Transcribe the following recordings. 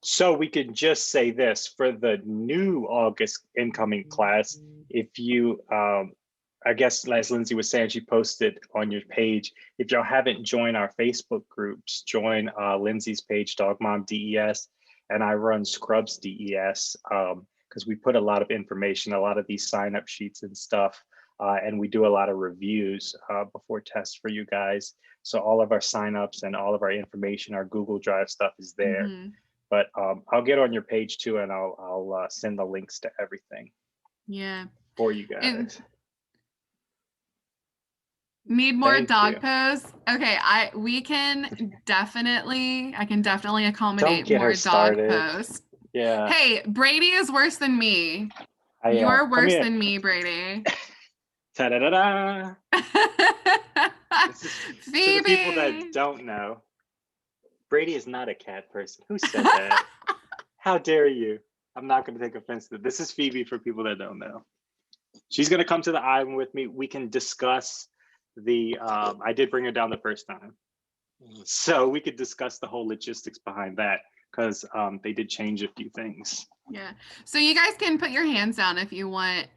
So we could just say this for the new August incoming class. If you, I guess as Lindsay was saying, she posted on your page. If y'all haven't joined our Facebook groups, join Lindsay's page, Dog Mom DES, and I run Scrubs DES, because we put a lot of information, a lot of these sign up sheets and stuff, and we do a lot of reviews before tests for you guys. So all of our signups and all of our information, our Google Drive stuff is there. Mm-hmm. But I'll get on your page too, and I'll send the links to everything. Yeah. For you guys. And need more dog posts? Okay, I can definitely accommodate more dog posts. Yeah. Hey, Brady is worse than me. You're worse than me, Brady. Ta-da-da-da. Phoebe. To the people that don't know, Brady is not a cat person. Who said that? How dare you? I'm not going to take offense to this. Is Phoebe for people that don't know. She's going to come to the island with me. We can discuss the, I did bring her down the first time. So we could discuss the whole logistics behind that, because they did change a few things. Yeah. So you guys can put your hands down if you want.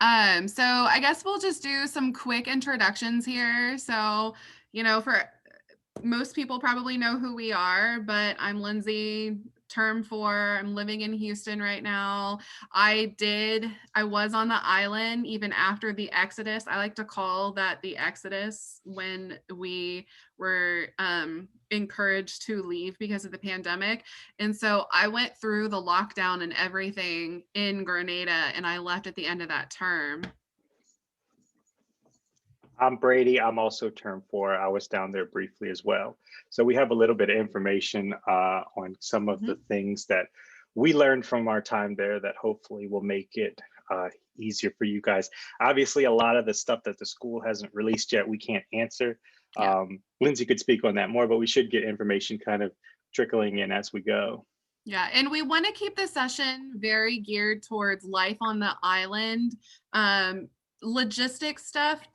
So I guess we'll just do some quick introductions here. So, for most people probably know who we are, but I'm Lindsay, term 4. I'm living in Houston right now. I was on the island even after the Exodus. I like to call that the Exodus, when we were encouraged to leave because of the pandemic. And so I went through the lockdown and everything in Grenada, and I left at the end of that term. I'm Brady. I'm also term 4. I was down there briefly as well. So we have a little bit of information on some of the things that we learned from our time there that hopefully will make it easier for you guys. Obviously, a lot of the stuff that the school hasn't released yet, we can't answer. Yeah. Lindsay could speak on that more, but we should get information kind of trickling in as we go. Yeah, and we want to keep the session very geared towards life on the island. Logistics stuff,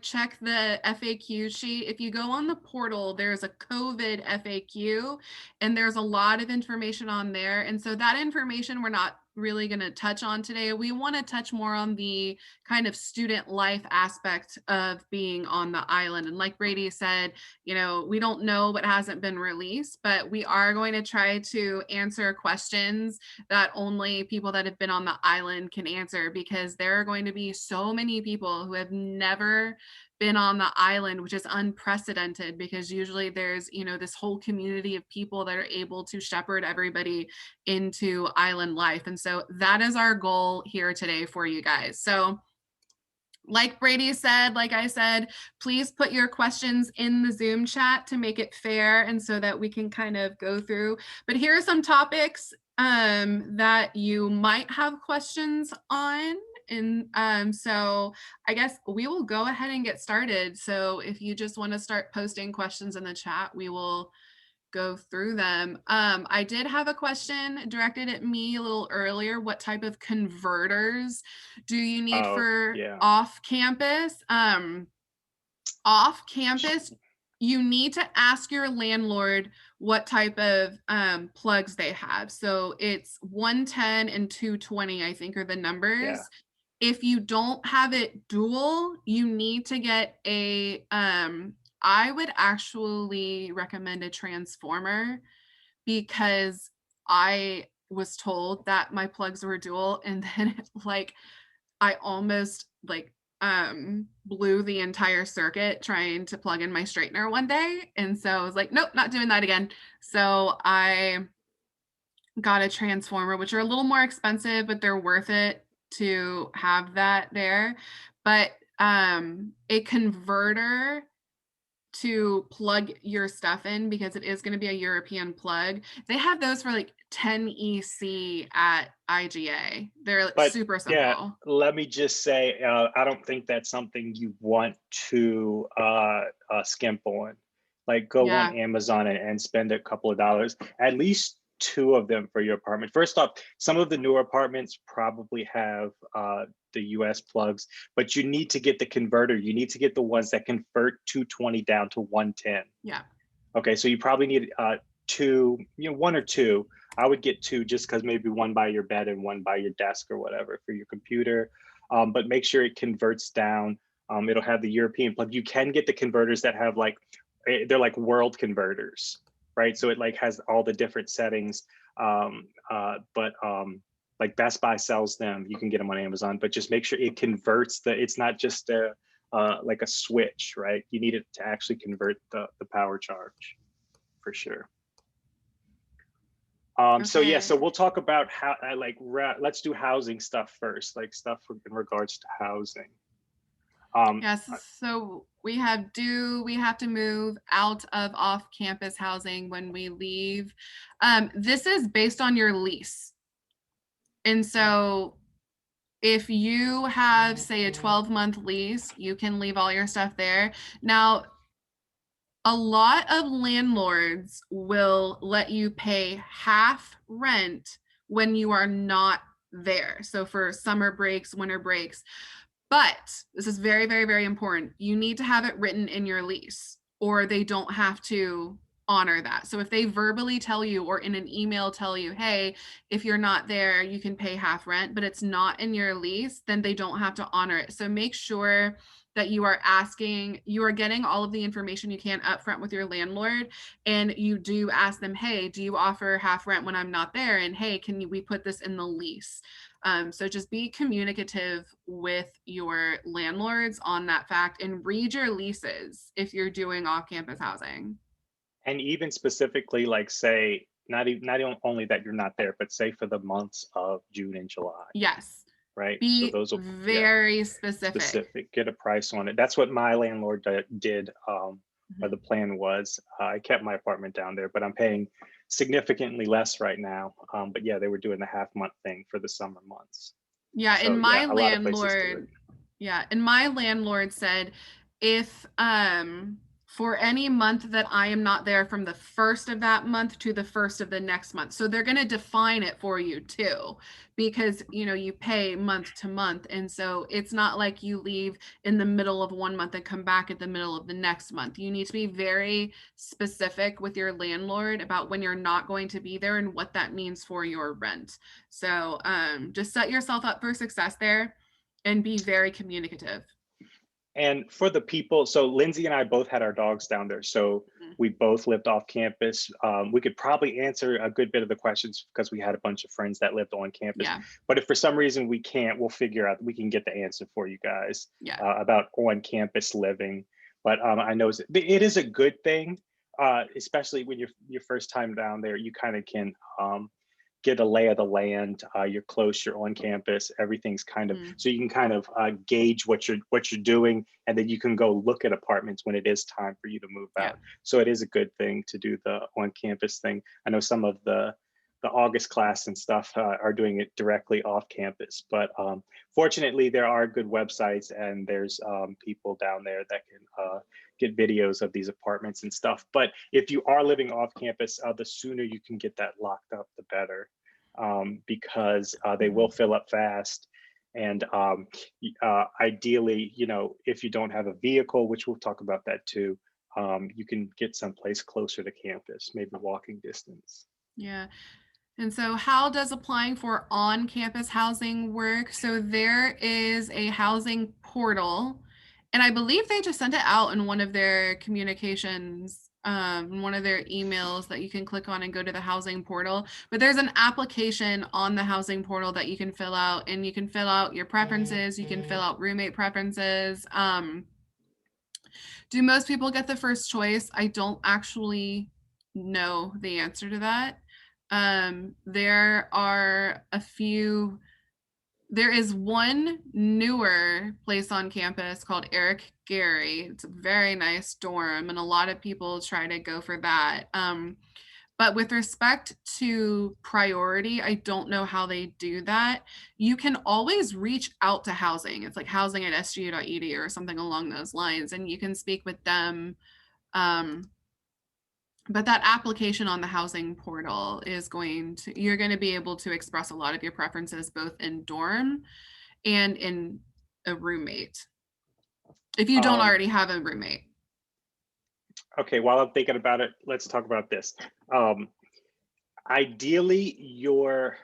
check the FAQ sheet. If you go on the portal, there's a COVID FAQ, and there's a lot of information on there. And so that information we're not really going to touch on today. We want to touch more on the kind of student life aspect of being on the island. And like Brady said, we don't know what hasn't been released, but we are going to try to answer questions that only people that have been on the island can answer, because there are going to be so many people who have never been on the island, which is unprecedented, because usually there's this whole community of people that are able to shepherd everybody into island life. And so that is our goal here today for you guys. So like Brady said, like I said, please put your questions in the Zoom chat to make it fair and so that we can kind of go through. But here are some topics that you might have questions on. And so I guess we will go ahead and get started. So if you just want to start posting questions in the chat, we will go through them. I did have a question directed at me a little earlier. What type of converters do you need for off campus? Off campus, you need to ask your landlord what type of plugs they have. So it's 110 and 220, I think, are the numbers. Yeah. If you don't have it dual, you need to get a I would actually recommend a transformer, because I was told that my plugs were dual, and then I almost blew the entire circuit trying to plug in my straightener one day. And so I was like, nope, not doing that again. So I got a transformer, which are a little more expensive, but they're worth it to have that there. But a converter to plug your stuff in, because it is going to be a European plug. They have those for like 10 EC at IGA. They're super simple. Yeah, let me just say, I don't think that's something you want to skimp on. Like go on Amazon and spend a couple of dollars, at least 2 of them for your apartment. First off, some of the newer apartments probably have the US plugs, but you need to get the converter. You need to get the ones that convert 220 down to 110. Yeah. Okay, so you probably need two, one or two. I would get two just because maybe one by your bed and one by your desk or whatever for your computer. But make sure it converts down. It'll have the European plug. You can get the converters that have like, they're like world converters, right? So it like has all the different settings. But like Best Buy sells them. You can get them on Amazon, but just make sure it converts it's not just like a switch, right? You need it to actually convert the power charge for sure. So yeah, so we'll talk about how let's do housing stuff first, like stuff in regards to housing. Yes, so we have to move out of off-campus housing when we leave. This is based on your lease. And so if you have, say, a 12-month lease, you can leave all your stuff there. Now, a lot of landlords will let you pay half rent when you are not there. So for summer breaks, winter breaks. But this is very, very, very important. You need to have it written in your lease, or they don't have to honor that. So if they verbally tell you or in an email tell you, hey, if you're not there, you can pay half rent, but it's not in your lease, then they don't have to honor it. So make sure that you are getting all of the information you can upfront with your landlord, and you do ask them, hey, do you offer half rent when I'm not there? And hey, we put this in the lease? So just be communicative with your landlords on that fact, and read your leases if you're doing off-campus housing. And even specifically, like say, not only that you're not there, but say for the months of June and July. Yes. Right. Be so those will very specific. Get a price on it. That's what my landlord did. Or the plan was. I kept my apartment down there, but I'm paying significantly less right now. But yeah, they were doing the half month thing for the summer months. Yeah, so, and my a lot of places do it. Yeah, and my landlord said if for any month that I am not there from the first of that month to the first of the next month. So they're going to define it for you too, because you pay month to month. And so it's not like you leave in the middle of one month and come back at the middle of the next month. You need to be very specific with your landlord about when you're not going to be there and what that means for your rent. So just set yourself up for success there and be very communicative. And for the people, so Lindsey and I both had our dogs down there. So we both lived off campus. We could probably answer a good bit of the questions because we had a bunch of friends that lived on campus. Yeah. But if for some reason we can't, we'll figure out, we can get the answer for you guys about on campus living. But I know it is a good thing, especially when you're your first time down there, you kind of can get a lay of the land. You're close, you're on campus, everything's kind of, so you can kind of gauge what you're doing, and then you can go look at apartments when it is time for you to move out. So it is a good thing to do the on campus thing. I know some of the August class and stuff are doing it directly off campus, but fortunately there are good websites, and there's people down there that can get videos of these apartments and stuff. But if you are living off campus, the sooner you can get that locked up, the better, because they will fill up fast. And ideally, if you don't have a vehicle, which we'll talk about that too, you can get someplace closer to campus, maybe walking distance. Yeah. And so how does applying for on-campus housing work? So there is a housing portal, and I believe they just sent it out in one of their communications, one of their emails that you can click on and go to the housing portal. But there's an application on the housing portal that you can fill out, and you can fill out your preferences. You can fill out roommate preferences. Do most people get the first choice? I don't actually know the answer to that. There is one newer place on campus called Eric Gary. It's a very nice dorm, and a lot of people try to go for that. But with respect to priority, I don't know how they do that. You can always reach out to housing. It's like housing@sgu.edu or something along those lines, and you can speak with them. But that application on the housing portal you're going to be able to express a lot of your preferences, both in dorm and in a roommate, if you don't already have a roommate. Okay, while I'm thinking about it, let's talk about this. Ideally, your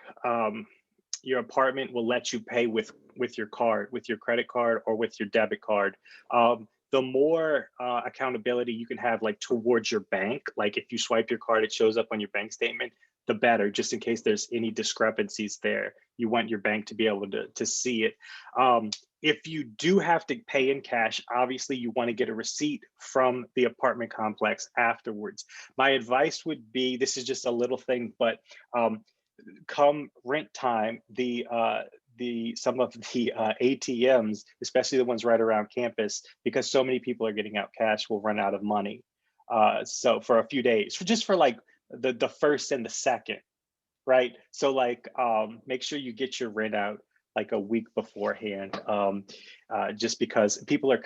apartment will let you pay with your card, with your credit card or with your debit card. The more accountability you can have like towards your bank, like if you swipe your card, it shows up on your bank statement, the better, just in case there's any discrepancies there. You want your bank to be able to see it. If you do have to pay in cash, obviously you want to get a receipt from the apartment complex afterwards. My advice would be, this is just a little thing, but come rent time, some of the ATMs, especially the ones right around campus, because so many people are getting out cash, will run out of money. So for a few days, just for like the first and the second, right? So like make sure you get your rent out like a week beforehand, just because people are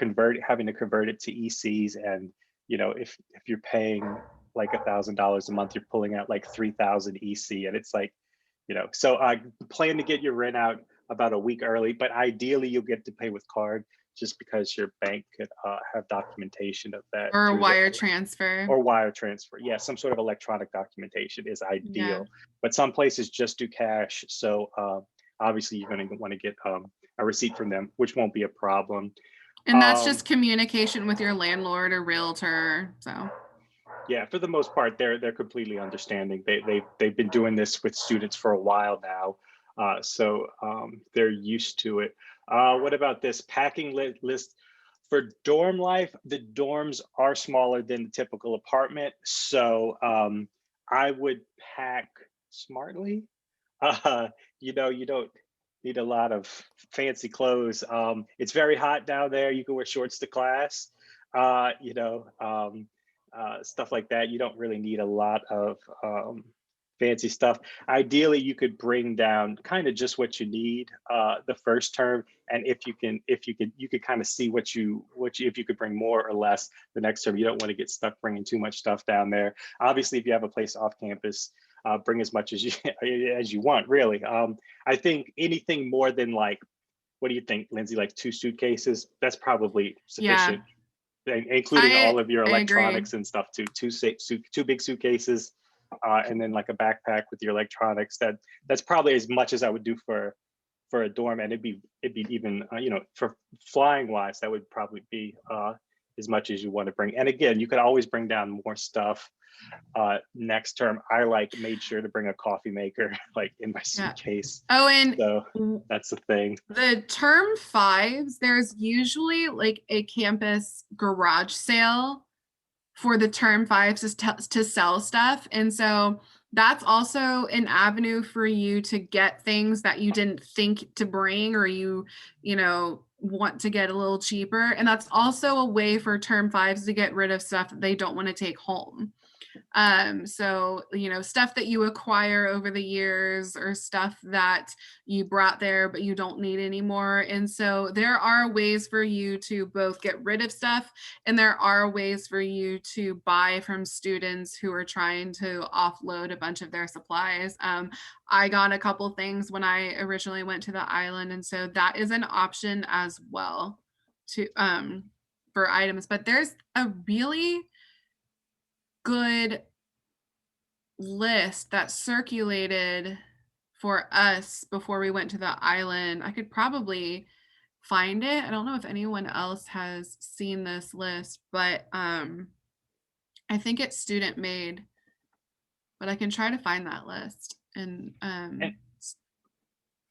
having to convert it to ECs, and you know, if you're paying like $1,000 a month, you're pulling out like 3,000 EC, and it's like, you know, so I plan to get your rent out about a week early, but ideally you'll get to pay with card, just because your bank could have documentation of that, Or a through wire transfer. or wire transfer. Yeah, some sort of electronic documentation is Yeah. ideal, but some places just do cash. So obviously you're going to want to get a receipt from them, which won't be a problem. And that's just communication with your landlord or realtor. So yeah, for the most part, they're completely understanding. They've been doing this with students for a while now, so they're used to it. What about this packing list? For dorm life, the dorms are smaller than the typical apartment, so I would pack smartly. You know, you don't need a lot of fancy clothes. It's very hot down there. You can wear shorts to class. You know, stuff like that. You don't really need a lot of fancy stuff. Ideally, you could bring down kind of just what you need the first term, and if you could kind of see if you could bring more or less the next term. You don't want to get stuck bringing too much stuff down there. Obviously, if you have a place off campus, bring as much as you want. Really, I think anything more than like, what do you think, Lindsay? Like 2 suitcases? That's probably sufficient. yeah, Including all of your I agree. electronics and stuff too. 2 big suitcases, and then like a backpack with your electronics. That's probably as much as I would do for a dorm, and it'd be even you know, for flying wise, that would probably be as much as you want to bring. And again, you could always bring down more stuff next term. I like made sure to bring a coffee maker like in my suitcase. Oh, and so that's the thing. The term 5s, there's usually like a campus garage sale for the term 5s to sell stuff. And so that's also an avenue for you to get things that you didn't think to bring, or you know, want to get a little cheaper. And that's also a way for term 5s to get rid of stuff that they don't want to take home. So, you know, stuff that you acquire over the years, or stuff that you brought there but you don't need anymore. And so there are ways for you to both get rid of stuff, and there are ways for you to buy from students who are trying to offload a bunch of their supplies. I got a couple things when I originally went to the island, and so that is an option as well to for items. But there's a really good list that circulated for us before we went to the island. I could probably find it. I don't know if anyone else has seen this list, but I think it's student made, but I can try to find that list. And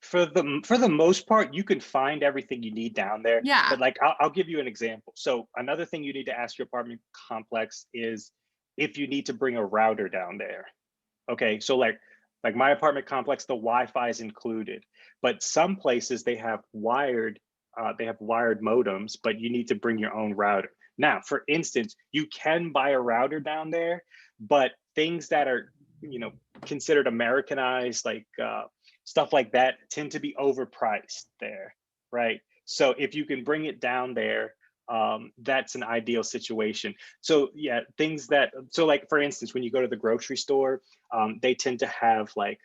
for the most part, you can find everything you need down there. Yeah. But like, I'll give you an example. So another thing you need to ask your apartment complex is if you need to bring a router down there. Okay, so like my apartment complex, the Wi-Fi is included, but some places they have wired modems, but you need to bring your own router. Now, for instance, you can buy a router down there, but things that are, you know, considered Americanized, like stuff like that, tend to be overpriced there, right? So if you can bring it down there, that's an ideal situation. So yeah, so like for instance, when you go to the grocery store, they tend to have like,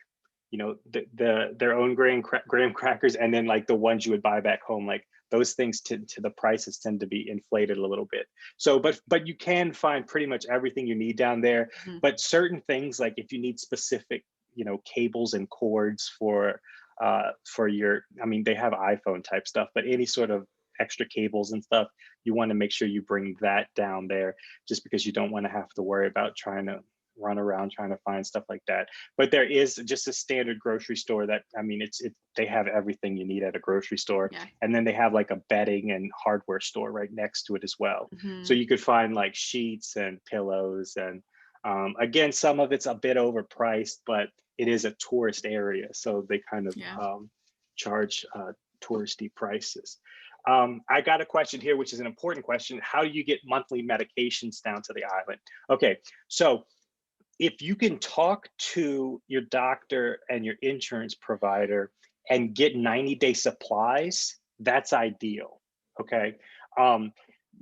you know, their own graham crackers, and then like the ones you would buy back home, like those things to the prices tend to be inflated a little bit. So, but you can find pretty much everything you need down there. Mhm. But certain things, like if you need specific, cables and cords for your, I mean, they have iPhone type stuff, but any sort of extra cables and stuff, you want to make sure you bring that down there, just because you don't want to have to worry about trying to run around trying to find stuff like that. But there is just a standard grocery store that, I mean, they have everything you need at a grocery store. Yeah. And then they have like a bedding and hardware store right next to it as well. So Mhm. you could find like sheets and pillows, and again, some of it's a bit overpriced, but it is a tourist area, so they kind of Yeah. charge touristy prices. I got a question here, which is an important question. How do you get monthly medications down to the island? Okay, so if you can talk to your doctor and your insurance provider and get 90-day supplies, that's ideal. Okay. Um,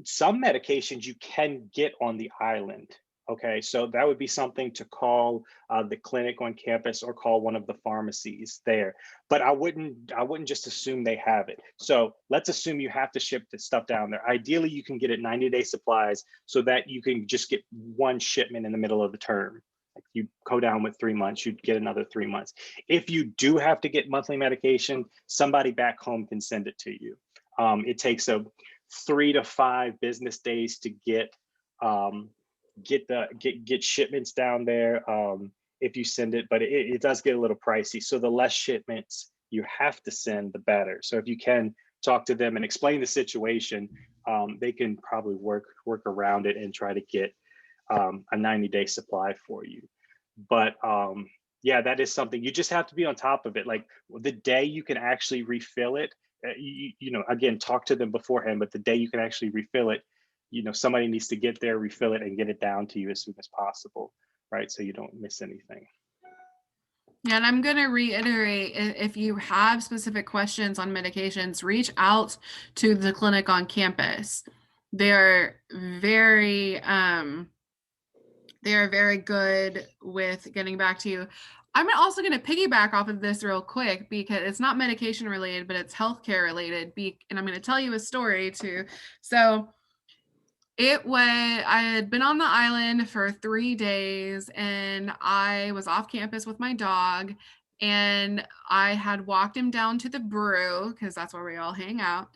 some medications you can get on the island. Okay, so that would be something to call the clinic on campus or call one of the pharmacies there. But I wouldn't just assume they have it. So let's assume you have to ship the stuff down there. Ideally, you can get it 90-day supplies so that you can just get one shipment in the middle of the term. Like you go down with 3 months, you'd get another 3 months. If you do have to get monthly medication, somebody back home can send it to you. It takes 3 to 5 business days to um, get shipments down there, if you send it, but it does get a little pricey. So the less shipments you have to send, the better. So if you can talk to them and explain the situation, they can probably work around it and try to get a 90-day supply for you. But yeah, that is something you just have to be on top of it. Like the day you can actually refill it, again, talk to them beforehand, but the day you can actually refill it, somebody needs to get there, refill it, and get it down to you as soon as possible, right? So you don't miss anything. Yeah, and I'm going to reiterate, if you have specific questions on medications, reach out to the clinic on campus. They're very they are very good with getting back to you. I'm also going to piggyback off of this real quick because it's not medication related, but it's healthcare related. And I'm going to tell you a story too. So I had been on the island for 3 days and I was off campus with my dog, and I had walked him down to the brew because that's where we all hang out.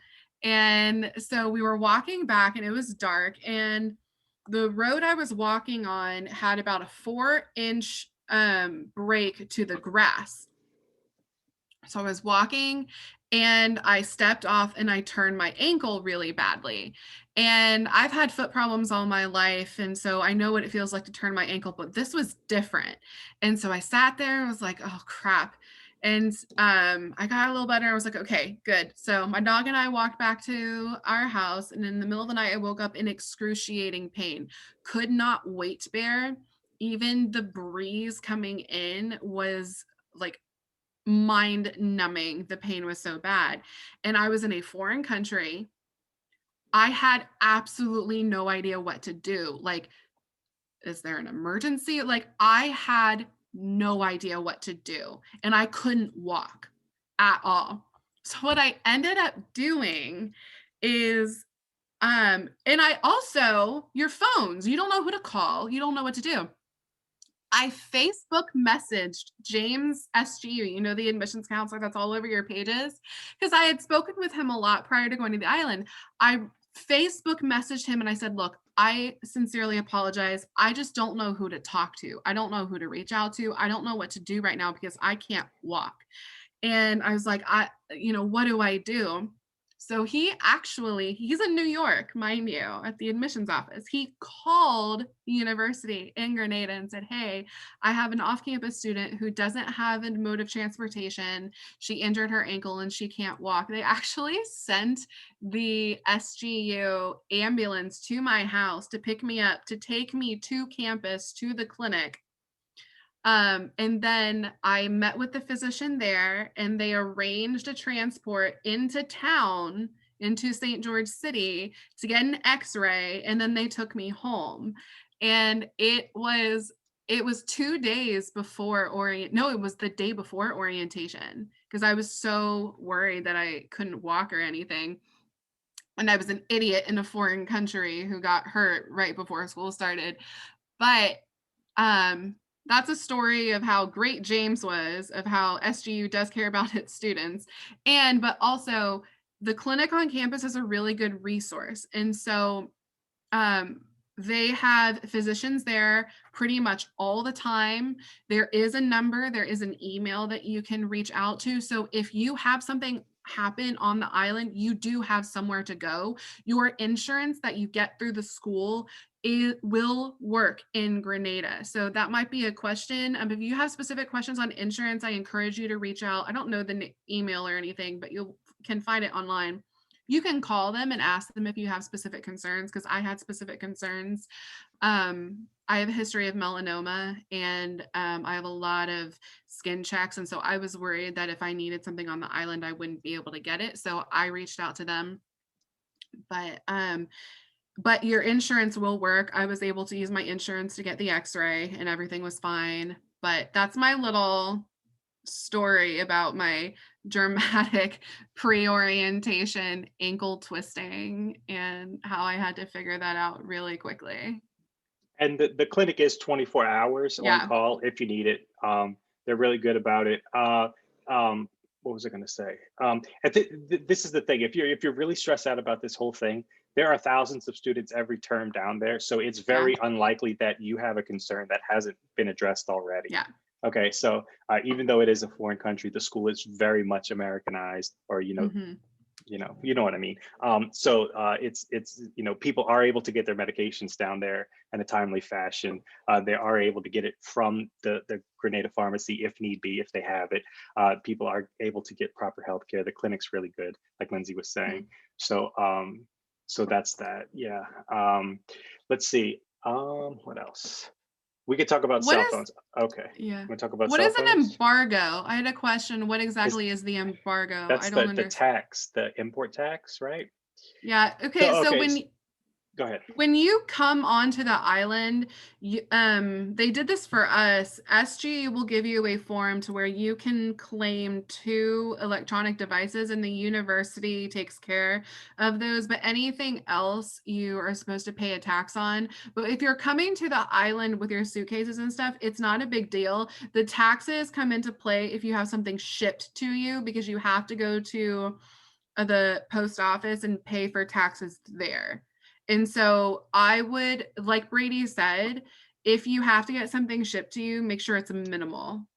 And so we were walking back and it was dark, and the road I was walking on had about a 4-inch break to the grass. So I was walking and I stepped off and I turned my ankle really badly. And I've had foot problems all my life. And so I know what it feels like to turn my ankle, but this was different. And so I sat there and was like, oh crap. And I got a little better. I was like, okay, good. So my dog and I walked back to our house. And in the middle of the night, I woke up in excruciating pain. Could not weight bear. Even the breeze coming in was like mind numbing. The pain was so bad. And I was in a foreign country. I had absolutely no idea what to do. Like, is there an emergency? Like, I had no idea what to do. And I couldn't walk at all. So what I ended up doing is and I also, your phones, you don't know who to call, you don't know what to do. I Facebook messaged James SGU, the admissions counselor that's all over your pages, because I had spoken with him a lot prior to going to the island. I Facebook messaged him and I said, look, I sincerely apologize. I just don't know who to talk to. I don't know who to reach out to. I don't know what to do right now because I can't walk. And I was like, what do I do? So he's in New York, mind you, at the admissions office. He called the university in Grenada and said, hey, I have an off-campus student who doesn't have a mode of transportation. She injured her ankle and she can't walk. They actually sent the SGU ambulance to my house to pick me up, to take me to campus, to the clinic. And then I met with the physician there and they arranged a transport into town, into St. George City, to get an x-ray, and then they took me home. And it was 2 days before it was the day before orientation, because I was so worried that I couldn't walk or anything. and I was an idiot in a foreign country who got hurt right before school started. But that's a story of how great James was, of how SGU does care about its students. But also the clinic on campus is a really good resource. And so um, they have physicians there pretty much all the time. There is a number, there is an email that you can reach out to. So if you have something happen on the island, you do have somewhere to go. Your insurance that you get through the school, it will work in Grenada. So that might be a question. If you have specific questions on insurance, I encourage you to reach out. I don't know the email or anything, but you can find it online. You can call them and ask them if you have specific concerns, because I had specific concerns. I have a history of melanoma, and I have a lot of skin checks. And so I was worried that if I needed something on the island, I wouldn't be able to get it. So I reached out to them. But your insurance will work. I was able to use my insurance to get the x-ray and everything was fine. But that's my little story about my dramatic pre-orientation ankle twisting and how I had to figure that out really quickly. And the clinic is 24 hours on Yeah. call if you need it. They're really good about it. What was I going to say? This is the thing. If you're really stressed out about this whole thing, there are thousands of students every term down there, so it's very unlikely that you have a concern that hasn't been addressed already. Yeah. Okay, so even though it is a foreign country, the school is very much Americanized, or Mm-hmm. you know what I mean. So it's people are able to get their medications down there in a timely fashion. They are able to get it from the Grenada pharmacy if need be, if they have it. People are able to get proper health care. The clinic's really good, like Lindsey was saying. Mm-hmm. So that's that. Yeah. Let's see. What else? We could talk about cell phones. Okay. Yeah. Want to talk about What cell is an phones? embargo? I had a question. What exactly is the embargo? That's I don't the understand. tax, the import tax, right? Yeah. Okay. So Go ahead. when you come onto the island, they did this for us. SG will give you a form to where you can claim 2 electronic devices, and the university takes care of those. But anything else, you are supposed to pay a tax on. But if you're coming to the island with your suitcases and stuff, it's not a big deal. The taxes come into play if you have something shipped to you, because you have to go to the post office and pay for taxes there. And so I would, like Brady said, if you have to get something shipped to you, make sure it's minimal.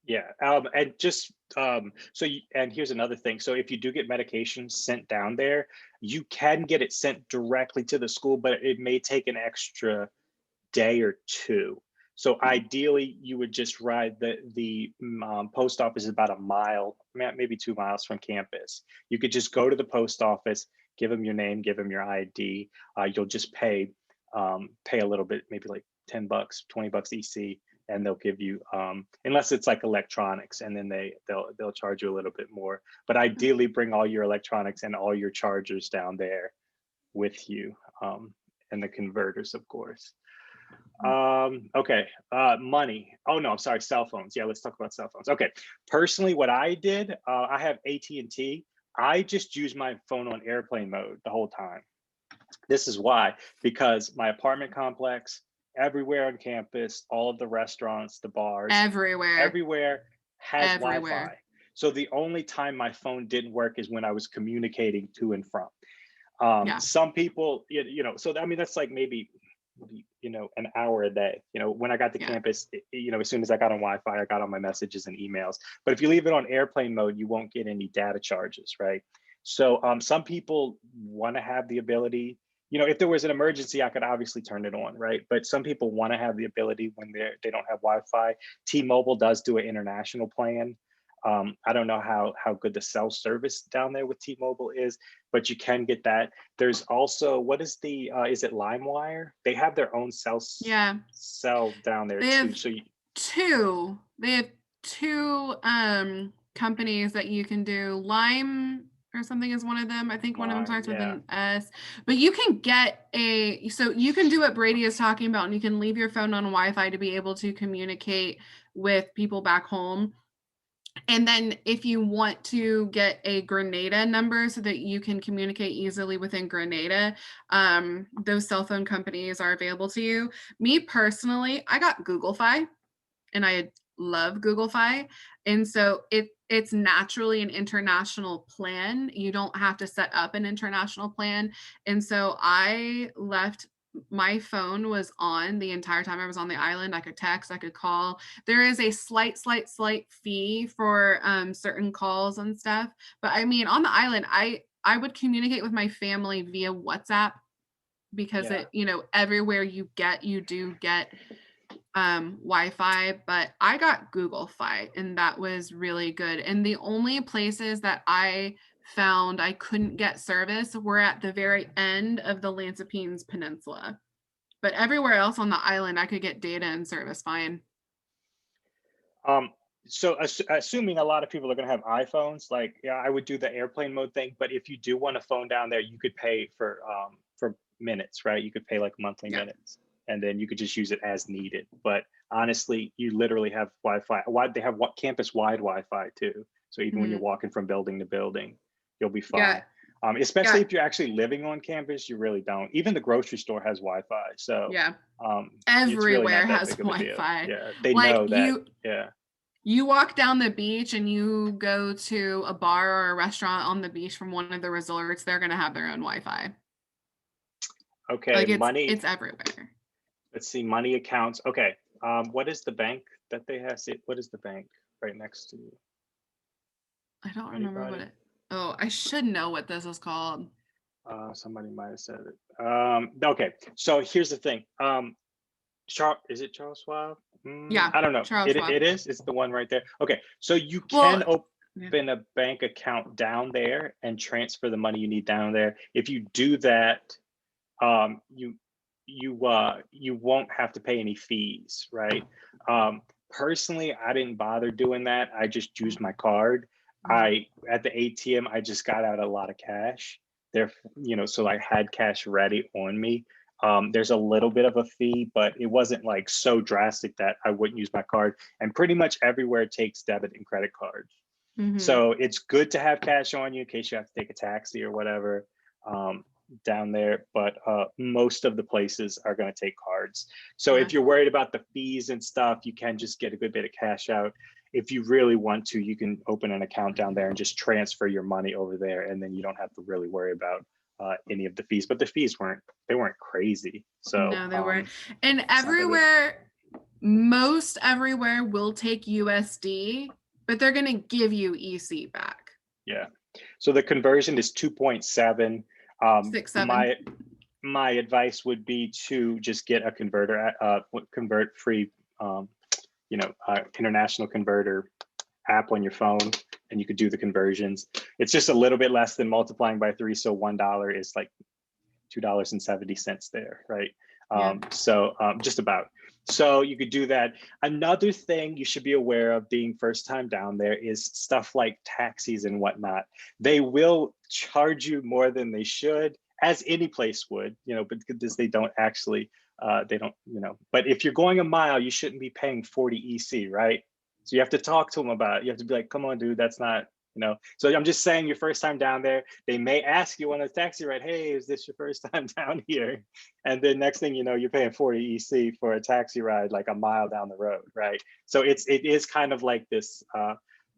Yeah, and just and here's another thing. So if you do get medication sent down there, you can get it sent directly to the school, but it may take an extra day or two. So ideally, you would just ride the post office is about a mile, maybe 2 miles from campus. You could just go to the post office, give them your name, give them your ID. You'll just pay a little bit, maybe like $10, $20 EC, and they'll give you unless it's like electronics, and then they'll charge you a little bit more. But ideally, bring all your electronics and all your chargers down there with you, and the converters, of course. Okay. Money. Oh no, I'm sorry. Cell phones. Yeah, let's talk about cell phones. Okay. Personally, what I did, I have AT&T. I just use my phone on airplane mode the whole time. This is why, because my apartment complex, everywhere on campus, all of the restaurants, the bars, everywhere has Wi-Fi. So the only time my phone didn't work is when I was communicating to and from. Some people, so I mean, that's like maybe an hour a day. When I got to campus, as soon as I got on Wi-Fi, I got on my messages and emails. But if you leave it on airplane mode, you won't get any data charges, right? So some people want to have the ability, if there was an emergency, I could obviously turn it on, right? But some people want to have the ability when they don't have Wi-Fi. T-Mobile does do an international plan. I don't know how good the cell service down there with T-Mobile is, but you can get that. There's also, what is is it LimeWire? They have their own cell down there too. So they have two companies that you can do. Lime or something is one of them. I think one of them starts with an S. But you can so you can do what Brady is talking about, and you can leave your phone on Wi-Fi to be able to communicate with people back home. And then if you want to get a Grenada number so that you can communicate easily within Grenada, those cell phone companies are available to you. Me personally, I got Google Fi, and I love Google Fi. And so it's naturally an international plan. You don't have to set up an international plan. And so I left, my phone was on the entire time I was on the island. I could text, I could call. There is a slight fee for certain calls and stuff. But I mean, on the island, I would communicate with my family via WhatsApp because Yeah. it, everywhere you do get Wi-Fi, but I got Google Fi, and that was really good. And the only places that I found I couldn't get service were at the very end of the Lansipines Peninsula. But everywhere else on the island, I could get data and service fine. So assuming a lot of people are going to have iPhones, like, yeah, I would do the airplane mode thing. But if you do want a phone down there, you could pay for minutes, right? You could pay like monthly minutes, and then you could just use it as needed. But honestly, you literally have Wi-Fi. They have campus-wide Wi-Fi too. So even when you're walking from building to building, you'll be fine. Especially if you're actually living on campus, you really don't. Even the grocery store has Wi-Fi. So it's really everywhere not that has big of a deal. Wi-Fi. Yeah, they like know that. You walk down the beach and you go to a bar or a restaurant on the beach from one of the resorts, they're going to have their own Wi-Fi. Okay, like money. It's everywhere. Let's see, money accounts. Okay, what is the bank that they have? What is the bank right next to you? I don't remember what it. Oh, I should know what this is called. Somebody might have said it. Okay, so here's the thing. Is it Charles Schwab? Yeah, I don't know. Charles Schwab. It is. It's the one right there. Okay, so you can open a bank account down there and transfer the money you need down there. If you do that, you won't have to pay any fees, right? Personally, I didn't bother doing that. I just used my card. At the ATM, I just got out a lot of cash there, so I had cash ready on me. There's a little bit of a fee, but it wasn't like so drastic that I wouldn't use my card. And pretty much everywhere takes debit and credit cards. So it's good to have cash on you in case you have to take a taxi or whatever down there. But most of the places are going to take cards. So if you're worried about the fees and stuff, you can just get a good bit of cash out. If you really want to, you can open an account down there and just transfer your money over there, and then you don't have to really worry about any of the fees. But the fees weren't crazy. So no, they weren't. And most everywhere will take USD, but they're going to give you EC back. Yeah. So the conversion is 2.7. 6.7. My advice would be to just get a converter, convert free, international converter app on your phone, and you could do the conversions. It's just a little bit less than multiplying by 3. So $1 is like $2.70 there, right? So just about. So you could do that. Another thing you should be aware of being first time down there is stuff like taxis and whatnot. They will charge you more than they should, as any place would, but because they don't actually, but if you're going a mile, you shouldn't be paying 40 EC, right? So you have to talk to them about it. You have to be like, come on, dude, that's not, So I'm just saying, your first time down there, they may ask you on a taxi ride, hey, is this your first time down here? And then next thing you know, you're paying 40 EC for a taxi ride like a mile down the road, right? So it is kind of like this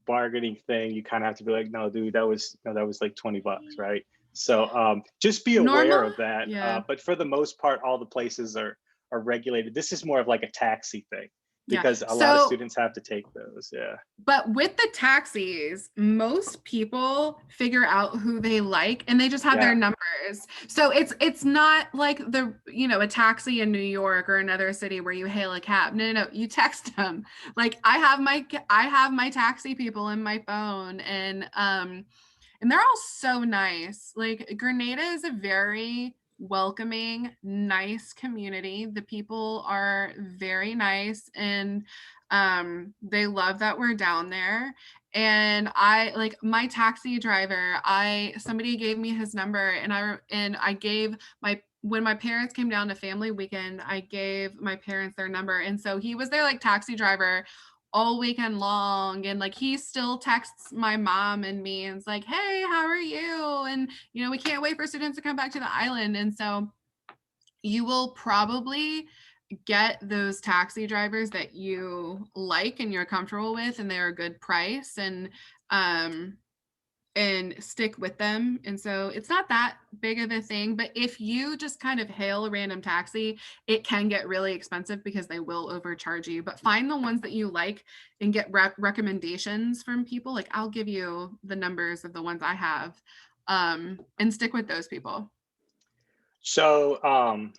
bargaining thing. You kind of have to be like, no, dude, that was like $20, right? So just be aware of that. But for the most part, all the places are regulated. This is more of like a taxi thing, because a lot of students have to take those. But with the taxis, most people figure out who they like, and they just have their numbers. So it's not like a taxi in New York or another city where you hail a cab. No, you text them. Like I have my taxi people in my phone, and they're all so nice. Like Grenada is a very welcoming, nice community. The people are very nice, and they love that we're down there. And I like my taxi driver, somebody gave me his number, and I gave when my parents came down to family weekend, I gave my parents their number. And so he was their like taxi driver all weekend long. And like, he still texts my mom and me and is like, hey, how are you? And, you know, we can't wait for students to come back to the island. And so you will probably get those taxi drivers that you like and you're comfortable with, and they're a good price, and stick with them. And so it's not that big of a thing. But if you just kind of hail a random taxi, it can get really expensive because they will overcharge you. But find the ones that you like and get recommendations from people. Like, I'll give you the numbers of the ones I have, and stick with those people. So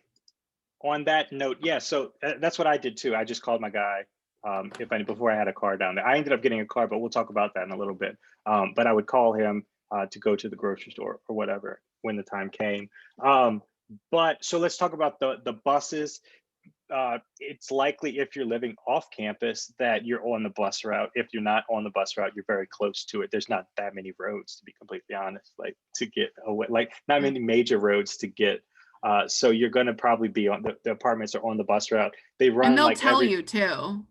on that note, yeah, so that's what I did too. I just called my guy before I had a car down there. I ended up getting a car, but we'll talk about that in a little bit. But I would call him to go to the grocery store or whatever when the time came. But so let's talk about the buses. It's likely if you're living off campus that you're on the bus route. If you're not on the bus route, you're very close to it. There's not that many roads, to be completely honest, like to get away, like not many major roads to get. So you're going to probably be on the apartments are on the bus route. They run and they'll like tell you too.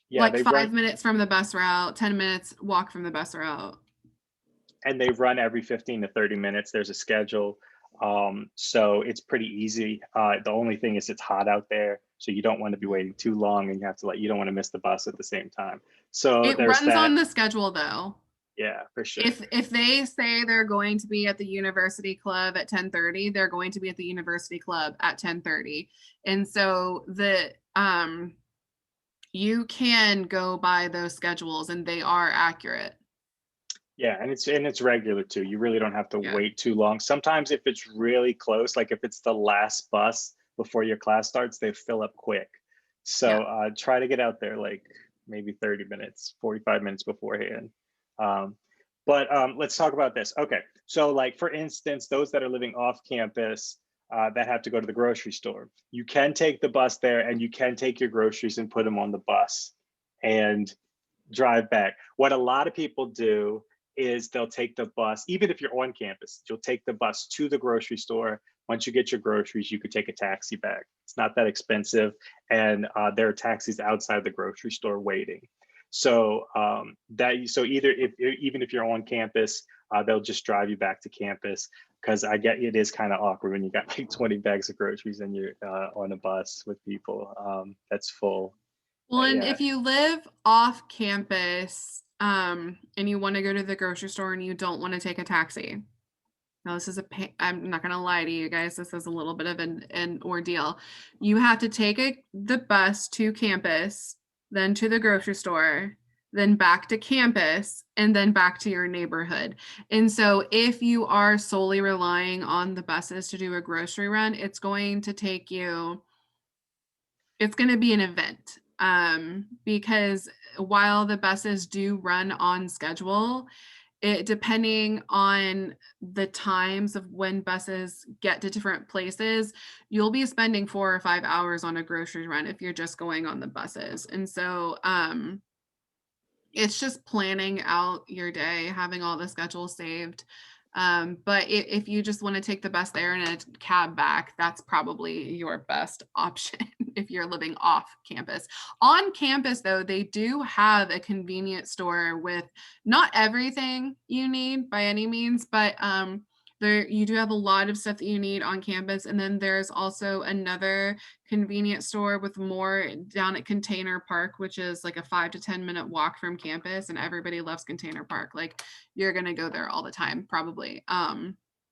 Yeah, Like they 5 minutes from the bus route, 10 minutes walk from the bus route. And they run every 15 to 30 minutes. There's a schedule. So it's pretty easy. The only thing is it's hot out there. So you don't want to be waiting too long, and you don't want to miss the bus at the same time. So It there's runs that. on the schedule though. Yeah, for sure. If they say they're going to be at the university club at 10:30, they're going to be at the university club at 10:30. And so you can go by those schedules and they are accurate. Yeah, and it's regular too. You really don't have to wait too long. Sometimes if it's really close, like if it's the last bus before your class starts, they fill up quick. So try to get out there like maybe 30 minutes, 45 minutes beforehand. But let's talk about this. Okay, so like for instance, those that are living off campus that have to go to the grocery store, you can take the bus there and you can take your groceries and put them on the bus and drive back. What a lot of people do is they'll take the bus, even if you're on campus, you'll take the bus to the grocery store. Once you get your groceries, you could take a taxi back. It's not that expensive. And there are taxis outside the grocery store waiting. So even if you're on campus, they'll just drive you back to campus, because I get it is kind of awkward when you got like 20 bags of groceries and you're on a bus with people that's full. Well, and if you live off campus and you want to go to the grocery store and you don't want to take a taxi. Now, this is I'm not going to lie to you guys. This is a little bit of an ordeal. You have to take the bus to campus, then to the grocery store, then back to campus, and then back to your neighborhood. And so if you are solely relying on the buses to do a grocery run, it's going to be an event. Because while the buses do run on schedule, depending on the times of when buses get to different places, you'll be spending 4 or 5 hours on a grocery run if you're just going on the buses. And so it's just planning out your day, having all the schedules saved. But if you just want to take the bus there and a cab back, that's probably your best option if you're living off campus. On campus, though, they do have a convenience store with not everything you need by any means, but you do have a lot of stuff that you need on campus. And then there's also another convenience store with more down at Container Park, which is like a 5 to 10 minute walk from campus. And everybody loves Container Park. Like, you're going to go there all the time, probably.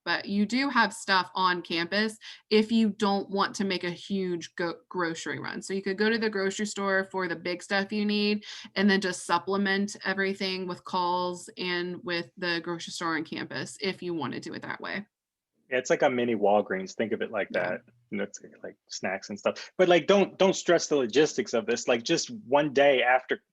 But you do have stuff on campus if you don't want to make a huge grocery run. So you could go to the grocery store for the big stuff you need and then just supplement everything with calls and with the grocery store on campus if you want to do it that way. Yeah, it's like a mini Walgreens. Think of it like that. You know, it's like snacks and stuff. But like, don't stress the logistics of this. Like, just one day after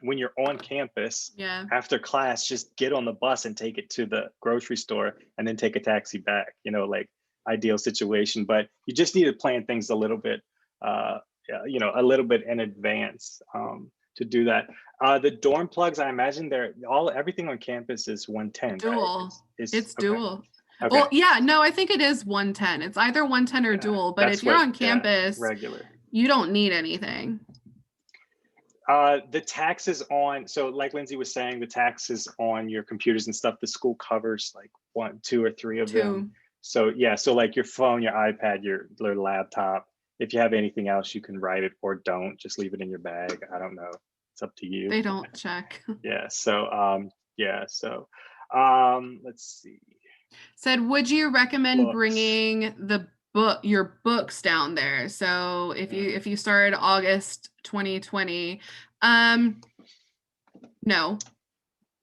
when you're on campus, after class, just get on the bus and take it to the grocery store and then take a taxi back. You know, like, ideal situation. But you just need to plan things a little bit, a little bit in advance to do that. The dorm plugs, I imagine everything on campus is 110. Dual. Right? It's dual. Okay. Well, yeah, no, I think it is 110. It's either 110 or dual, but if you're on campus, regular, you don't need anything. The taxes on, so like Lindsay was saying, the taxes on your computers and stuff, the school covers like one, two, or three of them. Two. So yeah, so like your phone, your iPad, your laptop. If you have anything else, you can write it or don't. Just leave it in your bag. I don't know. It's up to you. They don't check. Yeah. So yeah. So let's see. Said, would you recommend Books. bringing your books down there? So if you started August 2020, no.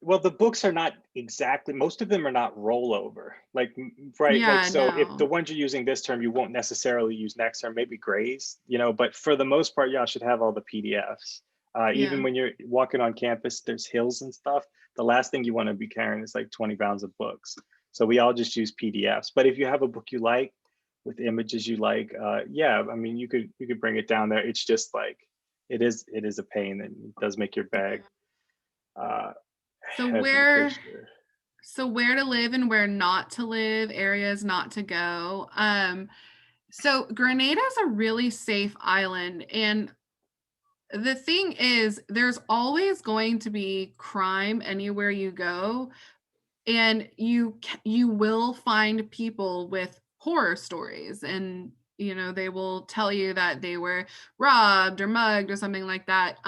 Well, the books are not exactly, most of them are not rollover. Like, right, like, Yeah, so if the no. ones you're using this term, you won't necessarily use next term, maybe grays, but for the most part, y'all should have all the PDFs. Yeah. Even when you're walking on campus, there's hills and stuff. The last thing you want to be carrying is like 20 pounds of books. So we all just use PDFs. But if you have a book you like with images you like, yeah, I mean, you could bring it down there. It's just like, it is a pain, and it does make your bag So heavy for where sure. so where to live and where not to live, areas not to go. So Grenada is a really safe island, and the thing is there's always going to be crime anywhere you go, and you will find people with horror stories, and they will tell you that they were robbed or mugged or something like that.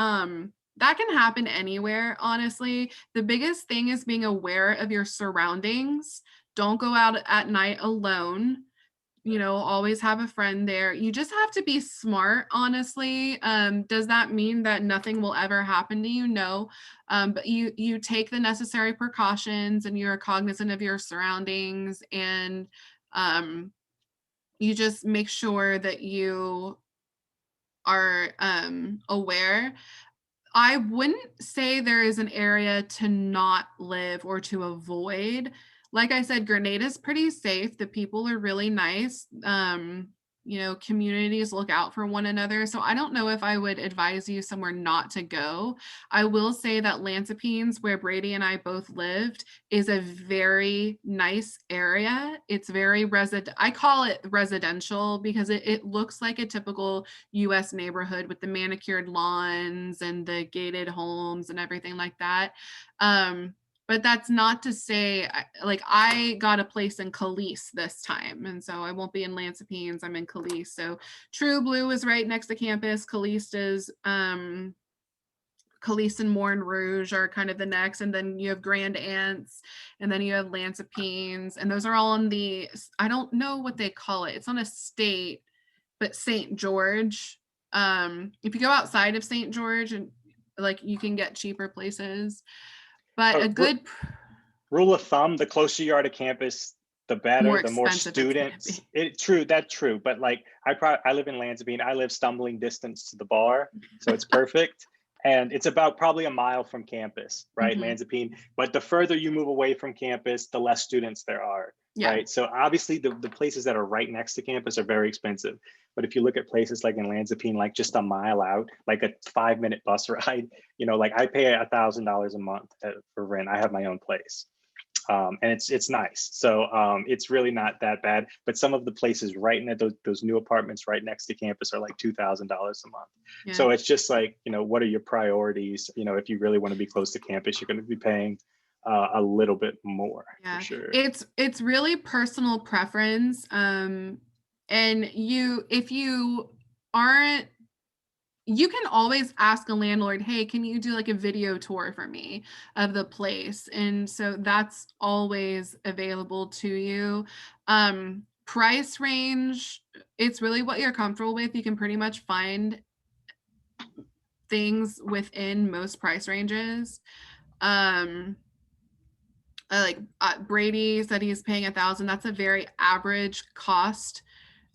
That can happen anywhere, honestly. The biggest thing is being aware of your surroundings. Don't go out at night alone. Always have a friend there. You just have to be smart, honestly. Does that mean that nothing will ever happen to you? No. But you take the necessary precautions, and you're cognizant of your surroundings, and you just make sure that you are aware. I wouldn't say there is an area to not live or to avoid. Like I said, Grenada's pretty safe. The people are really nice. Communities look out for one another. So I don't know if I would advise you somewhere not to go. I will say that Lansepines, where Brady and I both lived, is a very nice area. It's very I call it residential because it looks like a typical US neighborhood with the manicured lawns and the gated homes and everything like that. But that's not to say, like, I got a place in Calise this time, and so I won't be in Lansepines. I'm in Calise. So True Blue is right next to campus. Calise and Morne Rouge are kind of the next, and then you have Grand Anse, and then you have Lansepines, and those are all on I don't know what they call it. It's on a state, but St. George. If you go outside of St. George, and like, you can get cheaper places, but a good Rule of thumb: the closer you are to campus, the better. more The more expensive it's gonna students. be. That's true. But like, I live in Lansepine. I live stumbling distance to the bar, so it's perfect. And it's about probably a mile from campus, right? Lansepine. But the further you move away from campus, the less students there are. Yeah. Right. So obviously the places that are right next to campus are very expensive. But if you look at places like in Lansepine, like just a mile out, like a 5-minute bus ride, like I pay $1,000 a month for rent. I have my own place. And it's nice. So it's really not that bad. But some of the places right in those new apartments right next to campus are like $2,000 a month. Yeah. So it's just like, what are your priorities? If you really want to be close to campus, you're going to be paying a little bit more. Yeah, for sure. It's really personal preference. And if you aren't, you can always ask a landlord, hey, can you do like a video tour for me of the place? And so that's always available to you. Price range, it's really what you're comfortable with. You can pretty much find things within most price ranges. Brady said he's paying $1,000. That's a very average cost.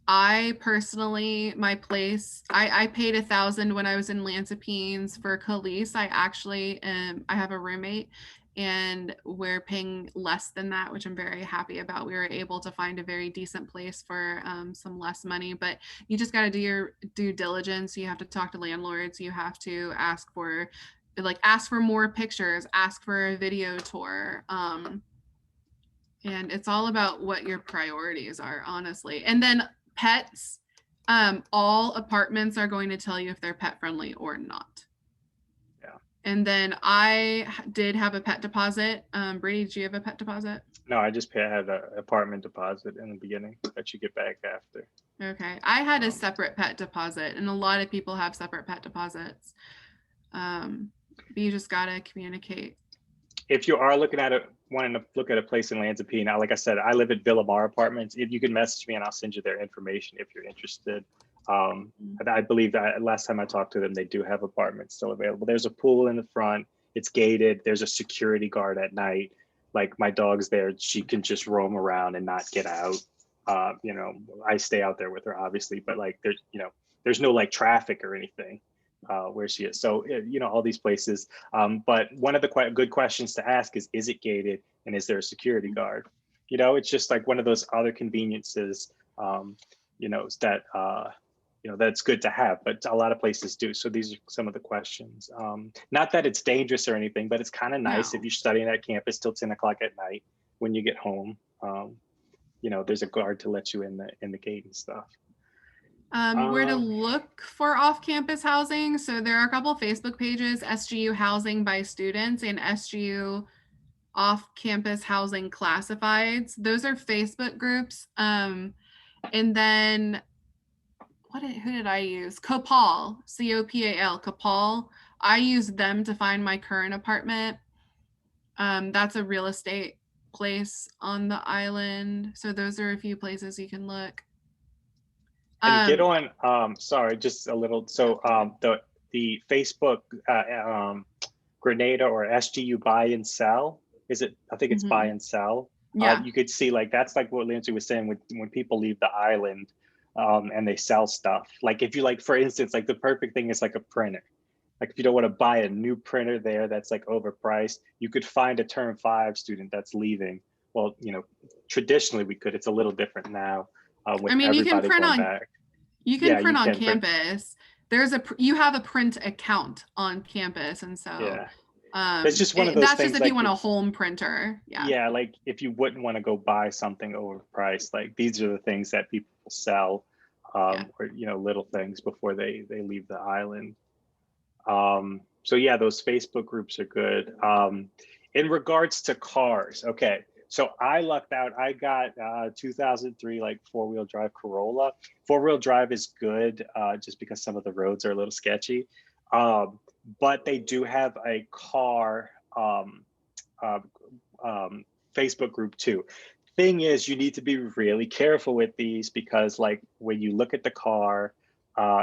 I personally, my place, I paid $1,000 when I was in Lansepines for Calise. I actually I have a roommate, and we're paying less than that, which I'm very happy about. We were able to find a very decent place for some less money, but you just got to do your due diligence. You have to talk to landlords. You have to ask for more pictures, ask for a video tour. And it's all about what your priorities are, honestly. And then pets, all apartments are going to tell you if they're pet friendly or not. And then did have a pet deposit. Brady, did you have a pet deposit? No, I just had an apartment deposit in the beginning that you get back after. Okay. I had a separate pet deposit, and a lot of people have separate pet deposits. But you just got to communicate. If you are wanting to look at a place in Lansing, now, like I said, I live at Villamar Apartments. If you can message me and I'll send you their information if you're interested. I believe that last time I talked to them, they do have apartments still available. There's a pool in the front. It's gated. There's a security guard at night. Like my dog's there. She can just roam around and not get out. You know, I stay out there with her, obviously, but like there's no like traffic or anything where she is. So, you know, all these places. But one of the good questions to ask is it gated and is there a security guard? You know, it's just like one of those other conveniences, you know, that, you know, that's good to have, but a lot of places do. So these are some of the questions. Not that it's dangerous or anything, but it's kind of nice if you're studying at campus till 10 o'clock at night when you get home. You know, there's a guard to let you in the gate and stuff. Where to look for off-campus housing. So there are a couple Facebook pages, SGU Housing by Students and SGU Off-Campus Housing Classifieds. Those are Facebook groups. And then who did I use? Copal, C-O-P-A-L, Copal. I use them to find my current apartment. That's a real estate place on the island. So those are a few places you can look. And get on, sorry, just a little. So the Facebook Grenada or SGU buy and sell, is it? I think it's buy and sell. Yeah. You could see like, that's like what Lindsey was saying when people leave the island and they sell stuff. Like if you like, for instance, like the perfect thing is like a printer. Like if you don't want to buy a new printer there that's like overpriced, you could find a term 5 student that's leaving. Well, you know, traditionally we could, it's a little different now. With you can print on back. You can print on campus. You have a print account on campus, and so it's just one of those things. That's just if you want a home printer. Yeah, like if you wouldn't want to go buy something overpriced, like these are the things that people sell, or you know, little things before they leave the island. So yeah, those Facebook groups are good. In regards to cars, okay. So I lucked out. I got 2003 like 4-wheel drive Corolla. 4-wheel drive is good just because some of the roads are a little sketchy. But they do have a car Facebook group too. Thing is, you need to be really careful with these because like when you look at the car,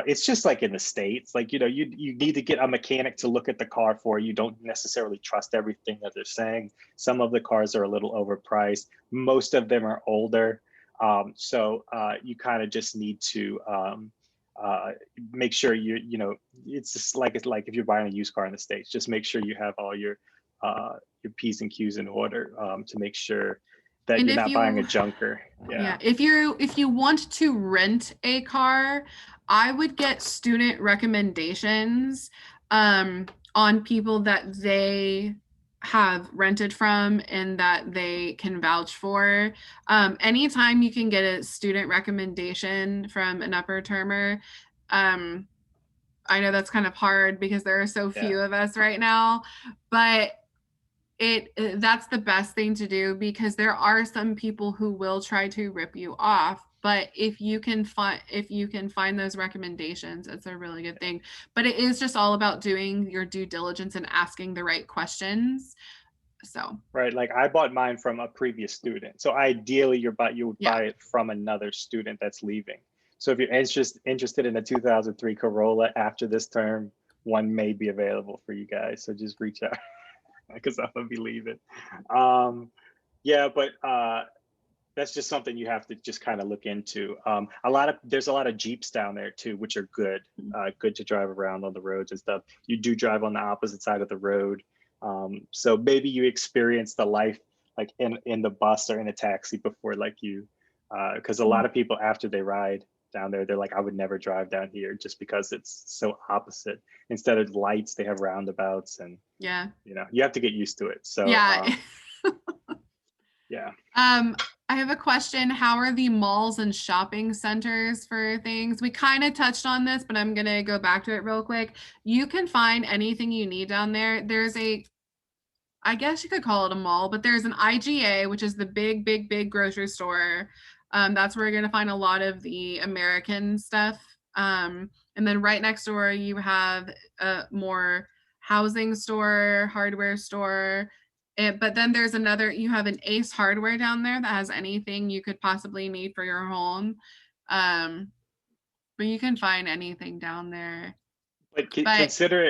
it's just like in the States, like, you know, you need to get a mechanic to look at the car for you. You don't necessarily trust everything that they're saying. Some of the cars are a little overpriced. Most of them are older. So you kind of just need to make sure you know, it's just like if you're buying a used car in the States, just make sure you have all your P's and Q's in order to make sure that you're not buying a junker. Yeah. If you want to rent a car, I would get student recommendations on people that they have rented from and that they can vouch for. Anytime you can get a student recommendation from an upper termer, I know that's kind of hard because there are so few of us right now, but that's the best thing to do because there are some people who will try to rip you off. But if you can find those recommendations, it's a really good thing. But it is just all about doing your due diligence and asking the right questions. So right, like I bought mine from a previous student. So ideally, you would buy it from another student that's leaving. So if you're interested in a 2003 Corolla after this term, one may be available for you guys. So just reach out because I'm gonna be leaving. Yeah, but that's just something you have to just kind of look into. There's a lot of Jeeps down there too, which are good to drive around on the roads and stuff. You do drive on the opposite side of the road. So maybe you experience the life like in the bus or in a taxi before like you, because a lot of people after they ride down there, they're like, I would never drive down here just because it's so opposite. Instead of lights, they have roundabouts and you know, you have to get used to it. So yeah. I have a question. How are the malls and shopping centers for things? We kind of touched on this, but I'm gonna go back to it real quick. You can find anything you need down there. There's a, I guess you could call it a mall, but there's an IGA, which is the big, big, big grocery store. That's where you're gonna find a lot of the American stuff. And then right next door, you have a more housing store, hardware store. But then there's another, you have an Ace Hardware down there that has anything you could possibly need for your home. Um, but you can find anything down there. But But consider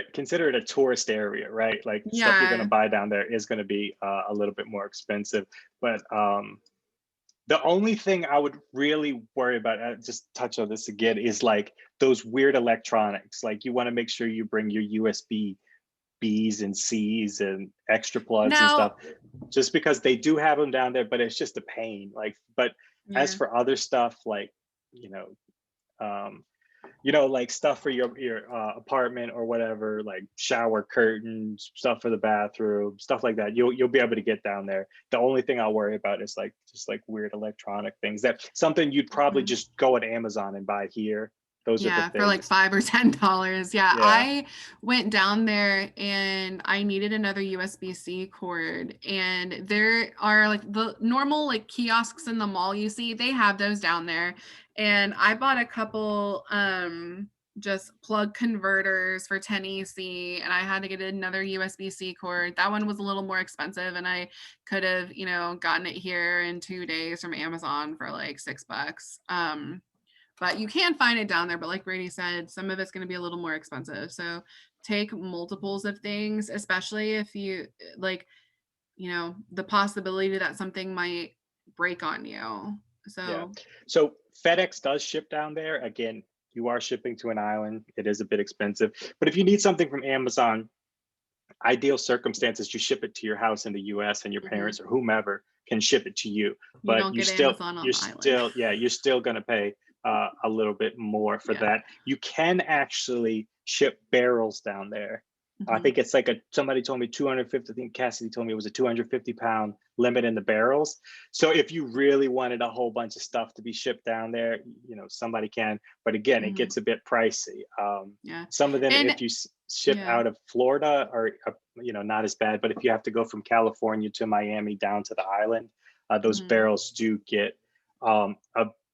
it a tourist area, right? Like stuff you're going to yeah, buy down there is going to be a little bit more expensive. But the only thing I would really worry about, just touch on this again, is like those weird electronics. Like you want to make sure you bring your USB Bs and Cs and extra plugs and stuff, now, just because they do have them down there, but it's just a pain. Like, but as yeah. for other stuff, like, um, like stuff for your apartment or whatever, like shower curtains, stuff for the bathroom, stuff like that. You'll be able to get down there. The only thing I'll worry about is like just like weird electronic things, that something you'd probably Mhm. just go on Amazon and buy here. Those are the Yeah, for like things. $5 or $10. Yeah, Yeah. I went down there and I needed another USB-C cord. And there are like the normal like kiosks in the mall you see, they have those down there. And I bought a couple just plug converters for 10EC, and I had to get another USB-C cord. That one was a little more expensive, and I could have, gotten it here in 2 days from Amazon for like $6. But you can find it down there. But like Brady said, some of it's going to be a little more expensive. So take multiples of things, especially if you like, the possibility that something might break on you. Yeah. So So FedEx does ship down there. Again, you are shipping to an island. It is a bit expensive. But if you need something from Amazon, ideal circumstances, you ship it to your house in the US and your mhm, parents or whomever can ship it to you. you But don't get Amazon on the island. you're still going to pay a little bit more for Yeah. that. You can actually ship barrels down there. I Hmm. think it's like somebody told me 250, I think Cassidy told me it was a 250-pound limit in the barrels. So if you really wanted a whole bunch of stuff to be shipped down there, somebody can. But again, it Hmm. gets a bit pricey. Yeah. Some of them, And if you ship yeah. out of Florida, are not as bad. But if you have to go from California to Miami down to the island, those Mhm. barrels do get a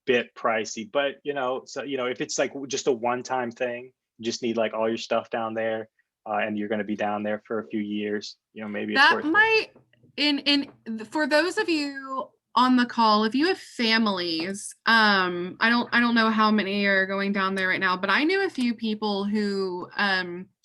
bit pricey. But so if it's like just a one-time thing, you just need like all your stuff down there, and you're going to be down there for a few years, maybe it's That worth it. might in for those of you on the call, if you have families, I don't know how many are going down there right now, but I knew a few people who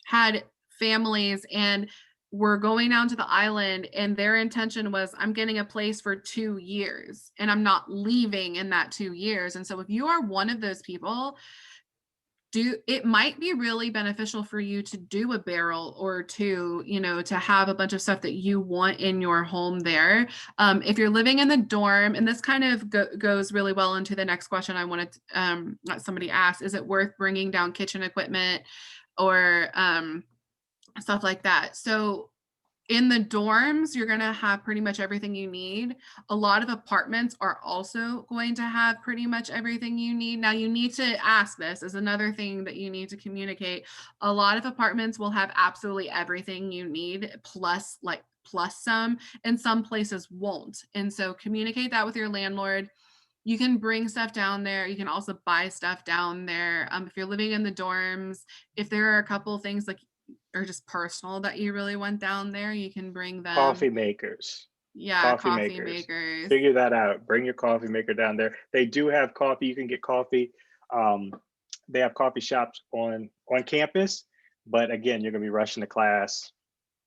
had families and were going down to the island, and their intention was, I'm getting a place for 2 years and I'm not leaving in that 2 years. And so if you are one of those people, it might be really beneficial for you to do a barrel or two, to have a bunch of stuff that you want in your home there. If you're living in the dorm, and this kind of goes really well into the next question I wanted to, that somebody asked, is it worth bringing down kitchen equipment or stuff like that? So in the dorms, you're going to have pretty much everything you need. A lot of apartments are also going to have pretty much everything you need. Now, you need to ask, this is another thing that you need to communicate. A lot of apartments will have absolutely everything you need, plus some, and some places won't. And so communicate that with your landlord. You can bring stuff down there. You can also buy stuff down there. If you're living in the dorms, if there are a couple of things like or just personal that you really want down there, you can bring them. Coffee makers. Yeah, Coffee coffee makers. makers. Figure that out. Bring your coffee maker down there. They do have coffee. You can get coffee. Um, they have coffee shops on campus, but again, you're gonna be rushing to class.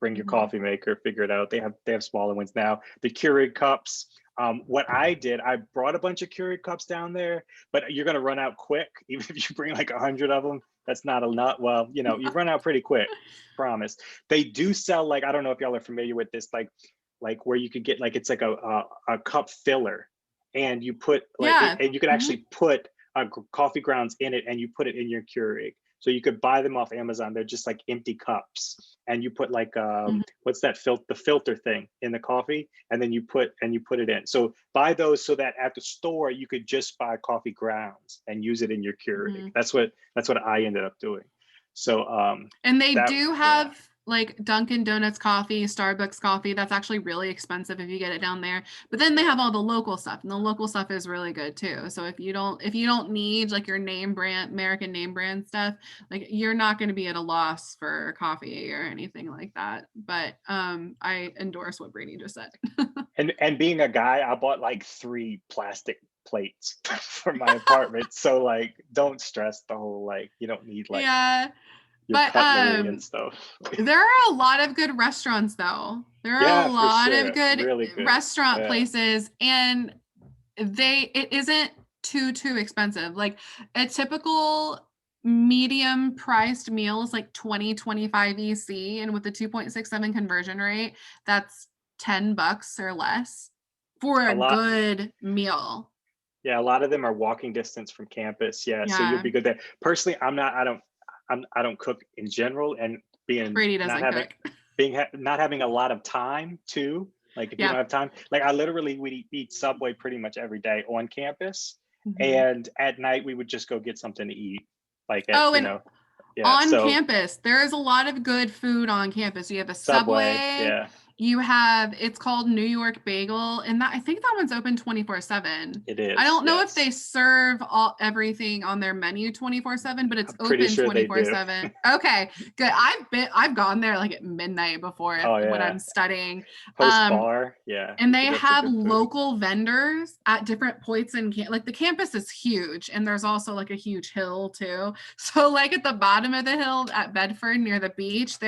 Bring your Mhm. coffee maker. Figure it out. They have smaller ones now. The Keurig cups. What I did, I brought a bunch of Keurig cups down there, but you're gonna run out quick. Even if you bring like 100 of them, that's not a lot. Well, you run out pretty quick. Promise. They do sell, like, I don't know if y'all are familiar with this, like where you could get like, it's like a cup filler, and you put like Yeah. and you can Mhm. actually put coffee grounds in it, and you put it in your Keurig. So you could buy them off Amazon. They're just like empty cups, and you put like Mhm. what's that the filter thing in the coffee, and then you put it in. So buy those so that at the store you could just buy coffee grounds and use it in your Keurig. Mhm. That's what I ended up doing. So And they that do yeah. have like Dunkin' Donuts coffee, Starbucks coffee. That's actually really expensive if you get it down there. But then they have all the local stuff, and the local stuff is really good too. So if you don't need like your name brand, American name brand stuff, like you're not going to be at a loss for coffee or anything like that. But I endorse what Brady just said. And being a guy, I bought like 3 plastic plates for my apartment. So like don't stress the whole like you don't need like Yeah. your But cutlery and stuff. there are a lot of good restaurants though. There are a Yeah, for lot of sure. good Really good. restaurant Yeah. places, and it isn't too expensive. Like a typical medium priced meal is like 20-25 EC, and with the 2.67 conversion rate, that's $10 or less for A a lot. good meal. Yeah, a lot of them are walking distance from campus. Yeah, so you'll Yeah. be good there. Personally, I don't cook in general, and being Brady not doesn't having cook. not having a lot of time too. Like if you Yeah. don't have time, like I literally would eat Subway pretty much every day on campus, Mhm. and at night we would just go get something to eat. Like at Oh, and yeah. on So campus, there is a lot of good food on campus. You have a Subway, Subway, yeah, it's called New York Bagel, and I think that one's open 24/7. it I is. don't know if Yes, they serve everything on their menu 24/7, but it's I'm pretty open sure they do. 24/7. Okay, good. I've gone there like at midnight before Oh when yeah, I'm studying. post Um, bar, yeah, and they that's a have good food. local vendors at different points in like the campus is huge, and there's also like a huge hill too. So like at the bottom of the hill at Bedford near the beach,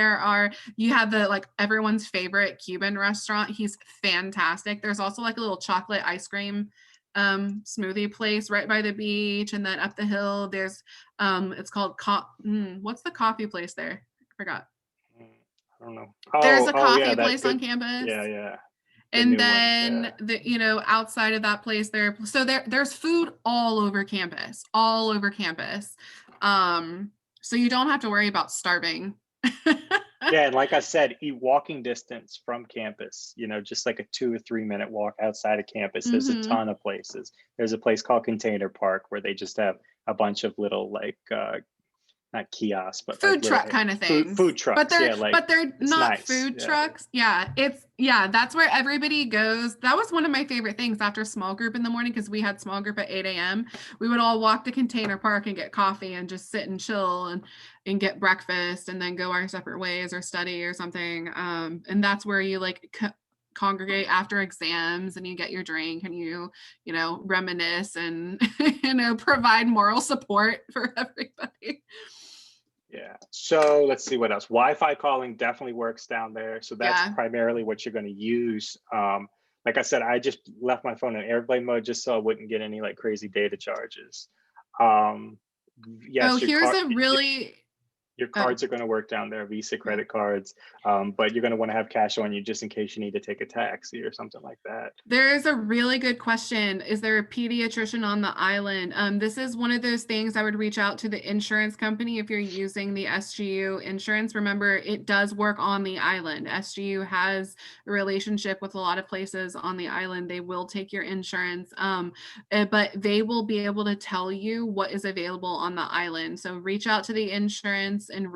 you have the like everyone's favorite Cuban restaurant. He's fantastic. There's also like a little chocolate ice cream smoothie place right by the beach, and then up the hill there's it's called what's the coffee place there? I forgot. Mm, I don't know. There's a Oh yeah, coffee that place on good. campus. Yeah, yeah, the And new one. Yeah. then outside of that place there's food all over campus, all over campus. So you don't have to worry about starving. Yeah, and like I said, walking distance from campus, just like a 2 or 3 minute walk outside of campus. There's a Hmm. ton of places. There's a place called Container Park where they just have a bunch of little like not kiosks, but like Food little truck kind of food things, but trucks. they're Yeah, like but they're it's not nice. food Yeah. trucks. That's where everybody goes. That was one of my favorite things after small group in the morning, because we had small group at 8 a.m. We would all walk to Container Park and get coffee and just sit and chill and get breakfast, and then go our separate ways or study or something. And that's where you like congregate after exams, and you get your drink, and reminisce and provide moral support for everybody. Yeah. So let's see what else. Wi-Fi calling definitely works down there. So that's Yeah. primarily what you're going to use. Like I said, I just left my phone in airplane mode just so I wouldn't get any like crazy data charges. Um, Oh, yes, here's a really your oh cards are going to work down there, Visa credit cards, but you're going to want to have cash on you just in case you need to take a taxi or something like that. There's a really good question. Is there a pediatrician on the island? This is one of those things I would reach out to the insurance company if you're using the SGU insurance. Remember, it does work on the island. SGU has a relationship with a lot of places on the island. They will take your insurance, but they will be able to tell you what is available on the island. So reach out to the insurance and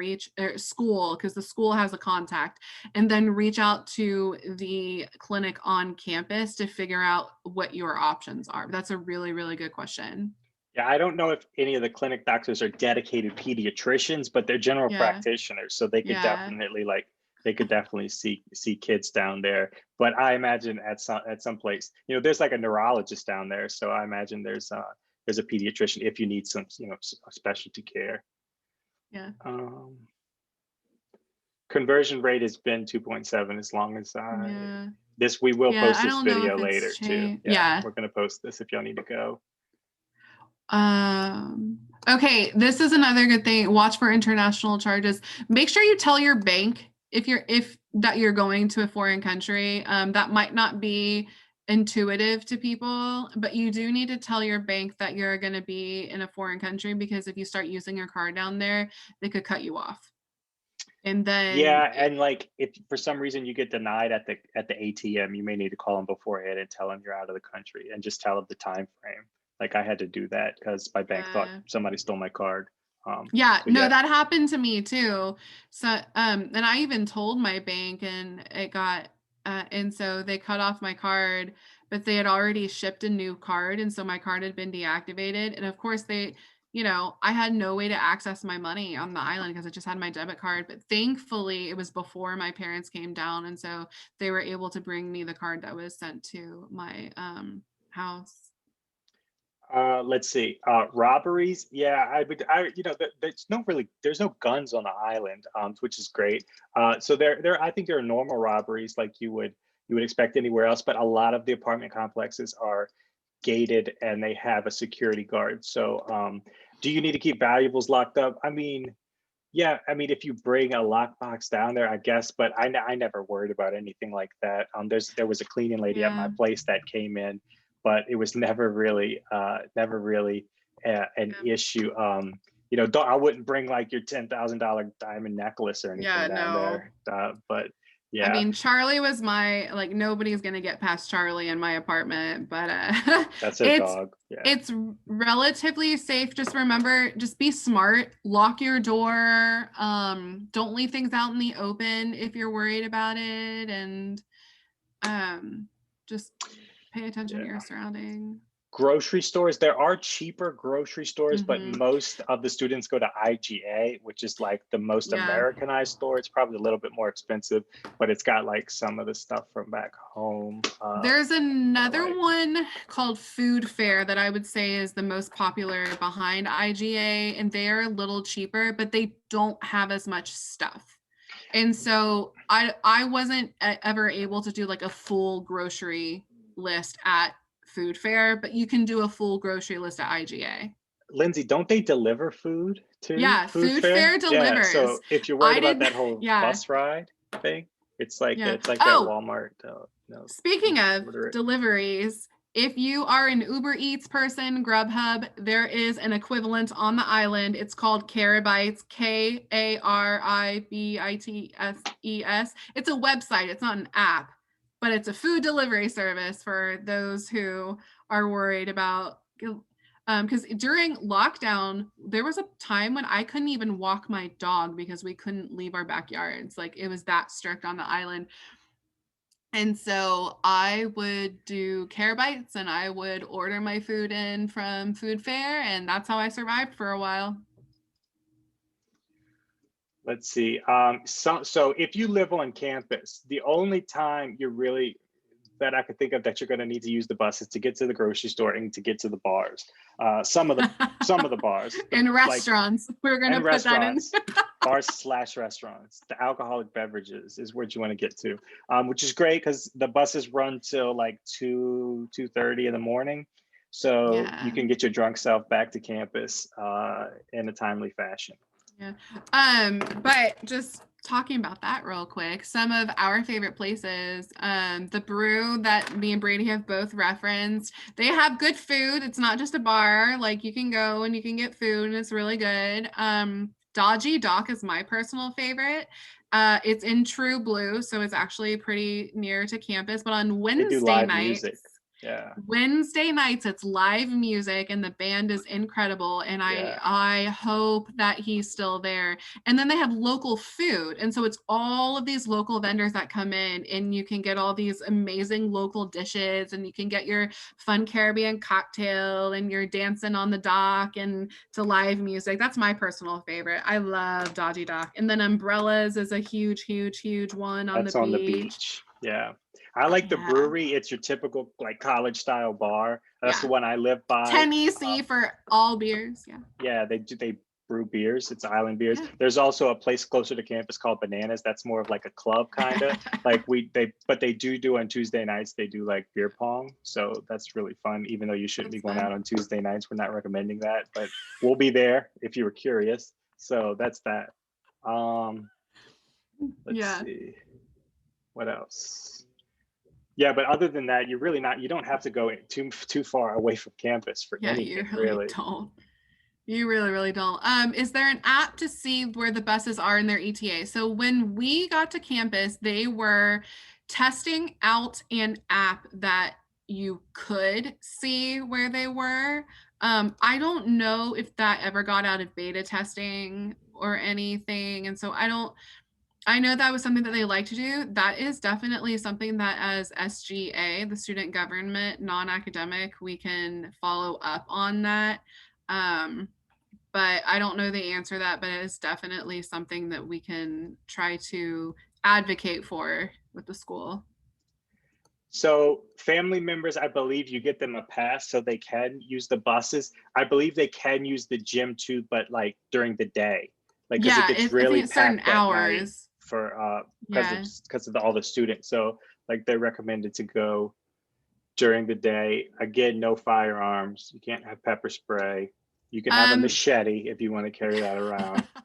school, because the school has a contact, and then reach out to the clinic on campus to figure out what your options are. That's a really, really good question. Yeah, I don't know if any of the clinic doctors are dedicated pediatricians, but they're general Yeah. practitioners, so they could Yeah. definitely see kids down there. But I imagine at some place, there's like a neurologist down there, so I imagine there's a pediatrician if you need some specialty care. Yeah. Conversion rate has been 2.7 as long as Yeah. we will Yeah. post I this don't know video if it's later too. changed. Yeah, Yeah. we're gonna post this if y'all need to go. Okay, this is another good thing. Watch for international charges. Make sure you tell your bank if that you're going to a foreign country. That might not be intuitive to people, but you do need to tell your bank that you're going to be in a foreign country, because if you start using your card down there, they could cut you off. And then Yeah, and like if for some reason you get denied at the ATM, you may need to call them beforehand and tell them you're out of the country and just tell them the time frame. Like I had to do that because my bank thought somebody stole my card. Yeah, So no, yeah. that happened to me too. So, and I even told my bank, and it got, and so they cut off my card, but they had already shipped a new card, and so my card had been deactivated. And of course, I had no way to access my money on the island because I just had my debit card. But thankfully, it was before my parents came down, and so they were able to bring me the card that was sent to my house. Let's see. Robberies. Yeah, there's no guns on the island, which is great. So I think there are normal robberies like you would expect anywhere else, but a lot of the apartment complexes are gated and they have a security guard. So, do you need to keep valuables locked up? I mean, yeah, I mean, if you bring a lockbox down there, I guess, but I never worried about anything like that. There was a cleaning lady at my Yeah. place that came in, but it was never really an Yeah. issue. I wouldn't bring like your $10,000 diamond necklace or anything Yeah, down no. there. But I yeah, mean, Charlie was nobody's gonna get past Charlie in my apartment, but that's a it's dog. Yeah. it's relatively safe. Just remember, just be smart, lock your door, don't leave things out in the open if you're worried about it, and just pay attention to Yeah. your surrounding. Grocery stores, there are cheaper grocery stores, but Hmm. most of the students go to IGA, which is like the most Yeah. Americanized store. It's probably a little bit more expensive, but it's got like some of the stuff from back home. There's another Like, one called Food Fair that I would say is the most popular behind IGA, and they're a little cheaper, but they don't have as much stuff. And so I wasn't ever able to do like a full grocery list at Food Fair, but you can do a full grocery list at IGA. Lindsay, don't they deliver food to Yeah, Food Food Fair? Fair Yeah. delivers. So if you're worried I about did, that whole yeah, bus ride thing, yeah. it's like that Oh, Walmart. You speaking of order it. deliveries, if you are an Uber Eats person, Grubhub, there is an equivalent on the island. It's called Caribites, Karibitses. It's a website, it's not an app, but it's a food delivery service for those who are worried about. Because during lockdown, there was a time when I couldn't even walk my dog because we couldn't leave our backyards. Like it was that strict on the island. And so I would do Care Bites and I would order my food in from Food Fair, and that's how I survived for a while. Let's see. So if you live on campus, the only time you're really that I could think of that you're going to need to use the bus is to get to the grocery store and to get to the bars. Some of the bars, In restaurants. We're going to and put that in. restaurants, bars/restaurants. The alcoholic beverages is what you want to get to, which is great because the buses run till like 2:30 in the morning, so you Yeah. can get your drunk self back to campus in a timely fashion. Yeah. But just talking about that real quick, some of our favorite places, the brew that me and Brady have both referenced, they have good food. It's not just a bar. Like you can go and you can get food and it's really good. Dodgy Dock is my personal favorite. It's in True Blue, so it's actually pretty near to campus. But on They do Wednesday live nights, music. Yeah. Wednesday nights it's live music and the band is incredible, and Yeah. I hope that he's still there. And then they have local food, and so it's all of these local vendors that come in and you can get all these amazing local dishes and you can get your fun Caribbean cocktail and you're dancing on the dock and to live music. That's my personal favorite. I love Dodgy Dock. And then Umbrellas is a huge one on That's the on the beach. beach. Yeah. I like the Yeah. brewery. It's your typical like college style bar. That's Yeah. the one I live by. 10 EC for all beers. Yeah. Yeah, they brew beers. It's island beers. Yeah. There's also a place closer to campus called Bananas. That's more of like a club kind of. Like they do on Tuesday nights. They do like beer pong. So that's really fun. Even though you shouldn't That's be going fun. out on Tuesday nights, we're not recommending that, but we'll be there if you were curious. So that's that. Let's Yeah. see. What else? Yeah, but other than that, you're really not, you don't have to go too far away from campus for Yeah, you anything, really really. don't. You really, really don't. Is there an app to see where the buses are in their ETA? So when we got to campus, they were testing out an app that you could see where they were. I don't know if that ever got out of beta testing or anything. And so I know that was something that they like to do. That is definitely something that as SGA, the student government, non-academic, we can follow up on that. But I don't know the answer to that, but it is definitely something that we can try to advocate for with the school. So family members, I believe you get them a pass so they can use the buses. I believe they can use the gym too, but like during the day, like because it Yeah, gets I really think it's certain packed at night hours. for Yeah. because of all the students. So like they're recommended to go during the day. Again, no firearms. You can't have pepper spray. You can have a Um, machete if you want to carry that around, I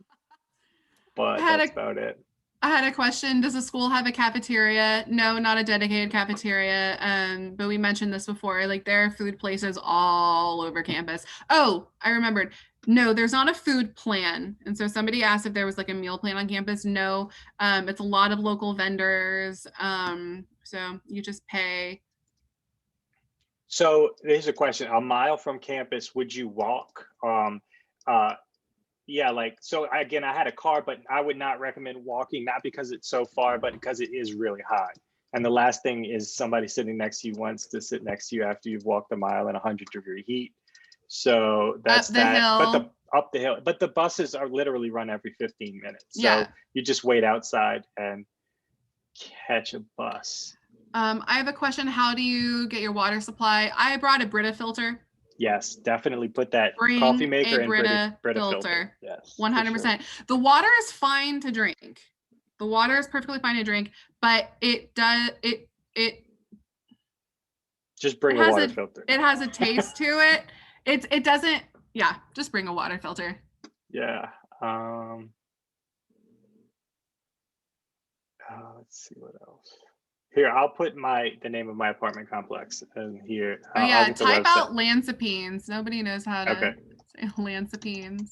but had that's a about it. I had a question. Does the school have a cafeteria? No, not a dedicated cafeteria. But we mentioned this before. Like there are food places all over campus. Oh, I remembered. No, there's not a food plan. And so somebody asked if there was like a meal plan on campus. No, it's a lot of local vendors. So you just pay. So here's a question: a mile from campus, would you walk? Uh, yeah, like so. Again, I had a car, but I would not recommend walking, not because it's so far, but because it is really hot. And the last thing is somebody sitting next to you wants to sit next to you after you've walked a mile in 100-degree heat. So Up that's the that. But the hill. up the hill, but the buses are literally run every 15 minutes. So Yeah. you just wait outside and catch a bus. I have a question. How do you get your water supply? I brought a Brita filter. Yes, definitely put that coffee Bring a maker in Brita Brita filter. filter. Yes, for sure. 100%. The water is fine to drink. The water is perfectly fine to drink, but it Just bring a water filter. it has a taste to it. It doesn't, yeah, just bring a water filter. Yeah. Let's see what else. Here, I'll put the name of my apartment complex in here. Oh I'll yeah, get the type website. out Lansapines. Nobody knows how Okay. to say Lansapines.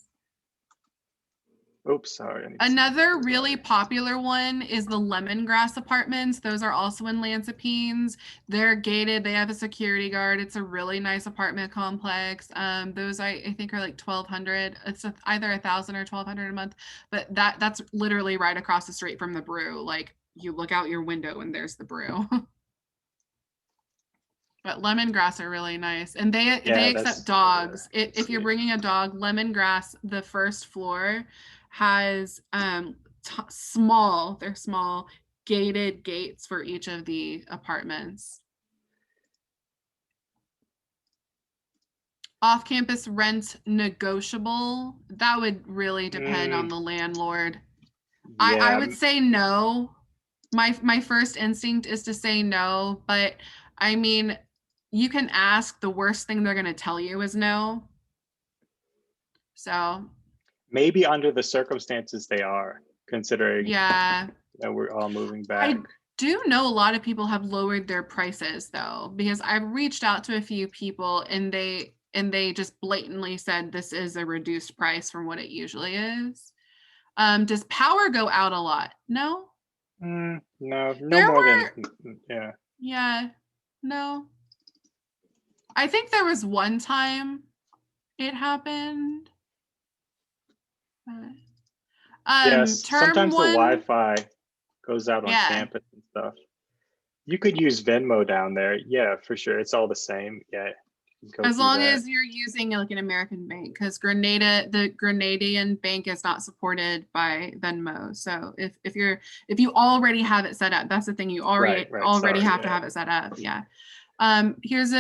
Oops, sorry. Another really popular one is the Lemongrass Apartments. Those are also in Lansapines. They're gated. They have a security guard. It's a really nice apartment complex. Those I think are like $1,200. It's either $1,000 or $1,200 a month. But that's literally right across the street from the brew. Like you look out your window and there's the brew. But lemongrass are really nice, and they accept dogs. If you're bringing a dog, lemongrass, the first floor has small, they're small gated gates for each of the apartments. Off-campus rent negotiable. That would really depend on the landlord. Yeah. I would say no. My first instinct is to say no, but I mean, you can ask. The worst thing they're going to tell you is no. So maybe under the circumstances they are, considering yeah, that we're all moving back. I do know a lot of people have lowered their prices though, because I've reached out to a few people and they just blatantly said this is a reduced price from what it usually is. Does power go out a lot? No. No more than yeah. Yeah, no. I think there was one time it happened. Yes, sometimes the one, Wi-Fi goes out on campus and stuff. You could use Venmo down there. Yeah, for sure. It's all the same. Yeah. As long as you're using like an American bank, because the Grenadian bank is not supported by Venmo. So if you already have it set up, that's the thing. You already have to have it set up. Yeah. Here's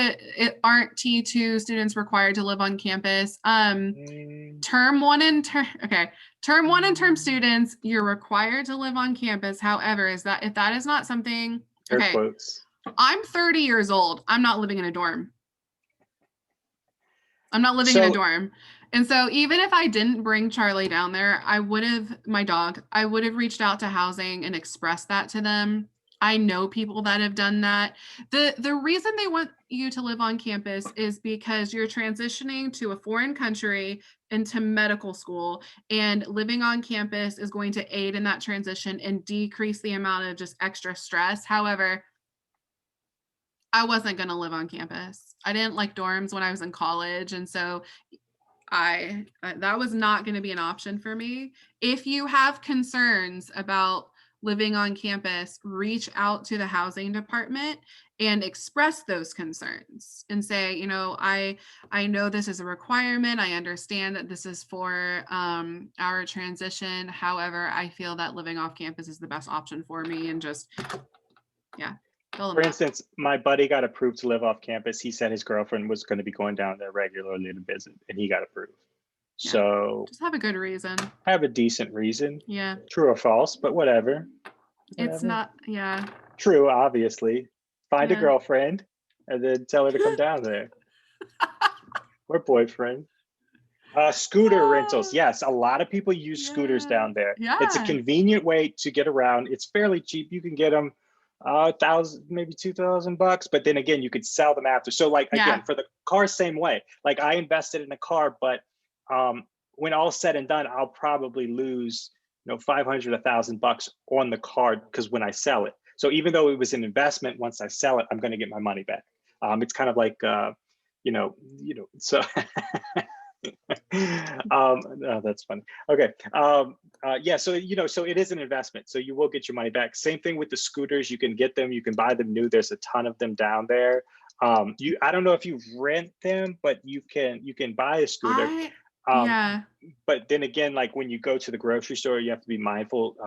aren't T2 students required to live on campus? Term one and term students, you're required to live on campus. However, if that is not something, okay, quotes. I'm 30 years old. I'm not living in a dorm. I'm not living in a dorm. And so even if I didn't bring Charlie down there, my dog, I would have reached out to housing and expressed that to them. I know people that have done that. The reason they want you to live on campus is because you're transitioning to a foreign country into medical school, and living on campus is going to aid in that transition and decrease the amount of just extra stress. However, I wasn't going to live on campus. I didn't like dorms when I was in college, and so I that was not going to be an option for me. If you have concerns about living on campus, reach out to the housing department and express those concerns and say, you know, I know this is a requirement. I understand that this is for our transition. However, I feel that living off campus is the best option for me, and just tell them For that. instance, my buddy got approved to live off campus. He said his girlfriend was going to be going down there regularly to visit, and he got approved. Yeah. So Just have a good reason. have a decent reason. Yeah. True or false, but whatever. It's not, yeah. True, obviously. Find a Yeah. girlfriend and then tell her to come down there. Or boyfriend. Scooter rentals. Yes, a lot of people use scooters down there. It's a Yeah. convenient way to get around. It's fairly cheap. You can get them $1,000, maybe $2,000, but then again, you could sell them after. So like, Yeah. again, for the car, same way. Like I invested in a car, but when all said and done, I'll probably lose, you know, 500, $1,000 on the car because when I sell it. So even though it was an investment, once I sell it, I'm going to get my money back. It's kind of like, so oh, that's funny. Okay. Yeah, so so it is an investment, so you will get your money back. Same thing with the scooters. You can get them, you can buy them new. There's a ton of them down there. I don't know if you rent them, but you can buy a scooter. Yeah. But then again, like when you go to the grocery store, you have to be mindful,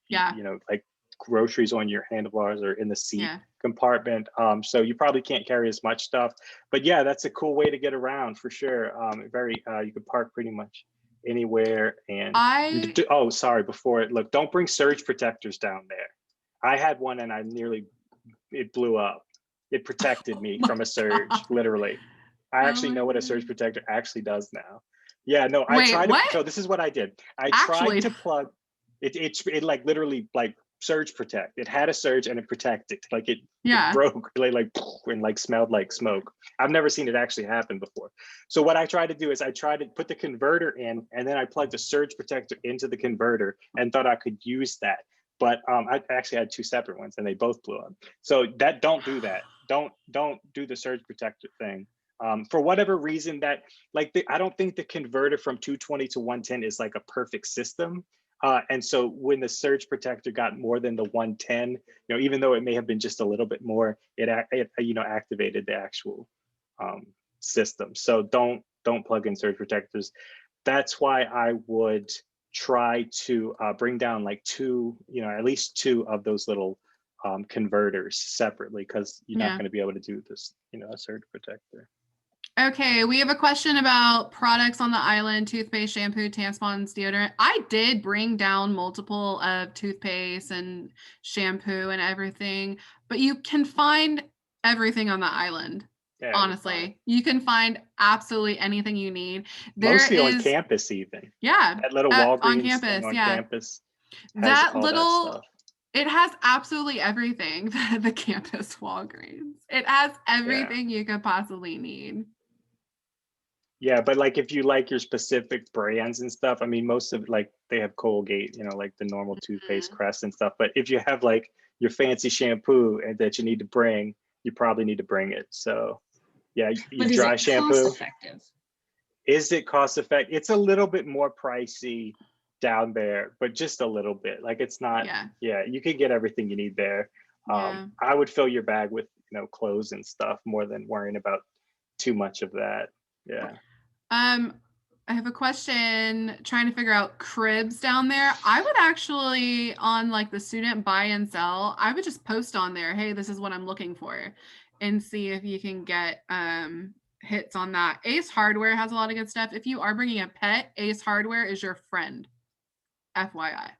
Yeah. like groceries on your handlebars or in the seat Yeah. compartment. So you probably can't carry as much stuff, but yeah, that's a cool way to get around for sure. You can park pretty much anywhere. And look, don't bring surge protectors down there. I had one and it blew up. It protected me from a surge, literally. I actually know what a surge protector actually does now. Yeah, no, so this is what I did. I tried to plug it like literally like surge protect. It had a surge and it protected. Like it broke and like smelled like smoke. I've never seen it actually happen before. So what I tried to do is I tried to put the converter in, and then I plugged the surge protector into the converter and thought I could use that. But I actually had two separate ones and they both blew up. So don't do that. Don't do the surge protector thing. For whatever reason, that I don't think the converter from 220 to 110 is like a perfect system. And so when the surge protector got more than the 110, even though it may have been just a little bit more, it activated the actual system. So don't plug in surge protectors. That's why I would try to bring down like at least two of those little converters separately, because you're not going to be able to do this, a surge protector. Okay, we have a question about products on the island: toothpaste, shampoo, tampons, deodorant. I did bring down multiple of toothpaste and shampoo and everything, but you can find everything on the island. Yeah, honestly, you can find absolutely anything you need. Mostly on campus, even. Yeah, that little Walgreens on campus. on Yeah, campus has that all little. That stuff. It has absolutely everything. The campus Walgreens. It has everything you could possibly need. Yeah, but like if you like your specific brands and stuff, I mean, most of like they have Colgate, like the normal toothpaste, Crest and stuff. But if you have like your fancy shampoo and that you need to bring, you probably need to bring it. So yeah, but is dry it shampoo. Cost effective? Is it cost effective? It's a little bit more pricey down there, but just a little bit. Like it's not. Yeah, you can get everything you need there. I would fill your bag with clothes and stuff more than worrying about too much of that. Yeah. I have a question trying to figure out cribs down there. I would actually, on like the student buy and sell, I would just post on there, hey, this is what I'm looking for, and see if you can get hits on that. Ace Hardware has a lot of good stuff. If you are bringing a pet, Ace Hardware is your friend. FYI.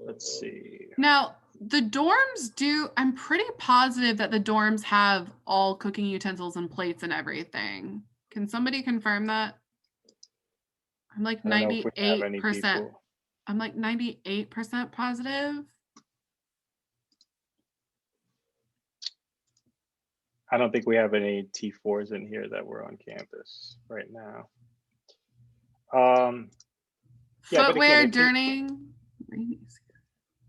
Let's see. Now, the dorms I'm pretty positive that the dorms have all cooking utensils and plates and everything. Can somebody confirm that? I'm like 98%. I'm like 98% positive. I don't think we have any T4s in here that were on campus right now. Yeah, but Footwear again, during.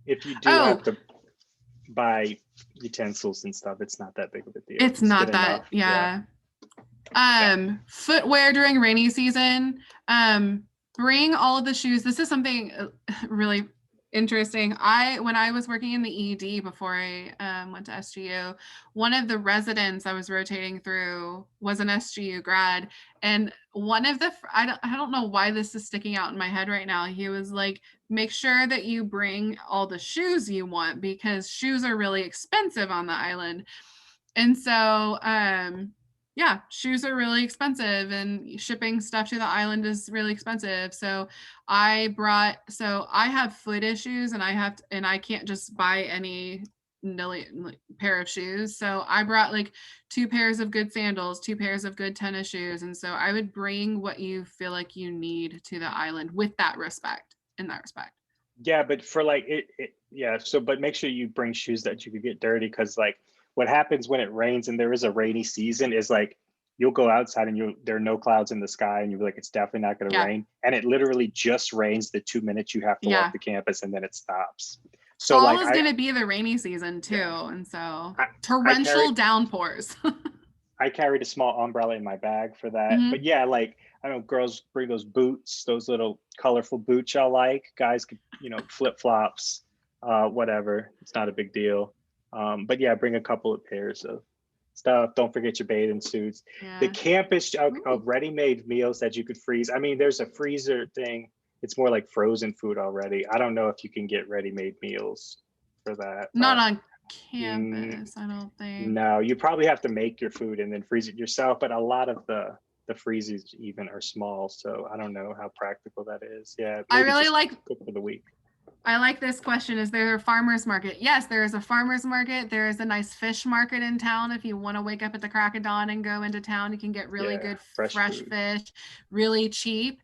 if you do have to buy utensils and stuff, it's not that big of a deal. It's not that, yeah. Footwear during rainy season. Bring all of the shoes. This is something really interesting. When I was working in the ED before I went to SGU, one of the residents I was rotating through was an SGU grad, and one of the I don't know why this is sticking out in my head right now. He was like, make sure that you bring all the shoes you want because shoes are really expensive on the island. And so yeah, shoes are really expensive and shipping stuff to the island is really expensive. So I have foot issues and I can't just buy any pair of shoes. So I brought like 2 pairs of good sandals, 2 pairs of good tennis shoes. And so I would bring what you feel like you need to the island with that respect, in that respect. Yeah, but for like yeah. So, but make sure you bring shoes that you could get dirty, because like what happens when it rains and there is a rainy season is like you'll go outside and there are no clouds in the sky and you're like, it's definitely not going to rain, and it literally just rains the 2 minutes you have to walk the campus and then it stops. So fall like is going to be the rainy season too, and so torrential downpours. I carried a small umbrella in my bag for that. But yeah, like I don't know, girls bring those boots, those little colorful boots y'all like. Guys could, flip flops, whatever. It's not a big deal. But yeah, bring a couple of pairs of stuff. Don't forget your bathing suits. The campus of ready-made meals that you could freeze. I mean, there's a freezer thing. It's more like frozen food already. I don't know if you can get ready-made meals for that. Not on campus, I don't think. No, you probably have to make your food and then freeze it yourself, but a lot of the freezers even are small, so I don't know how practical that is. Yeah, I really like cook for the week. I like this question. Is there a farmer's market? Yes, there is a farmer's market. There is a nice fish market in town. If you want to wake up at the crack of dawn and go into town, you can get really good fresh fish, really cheap.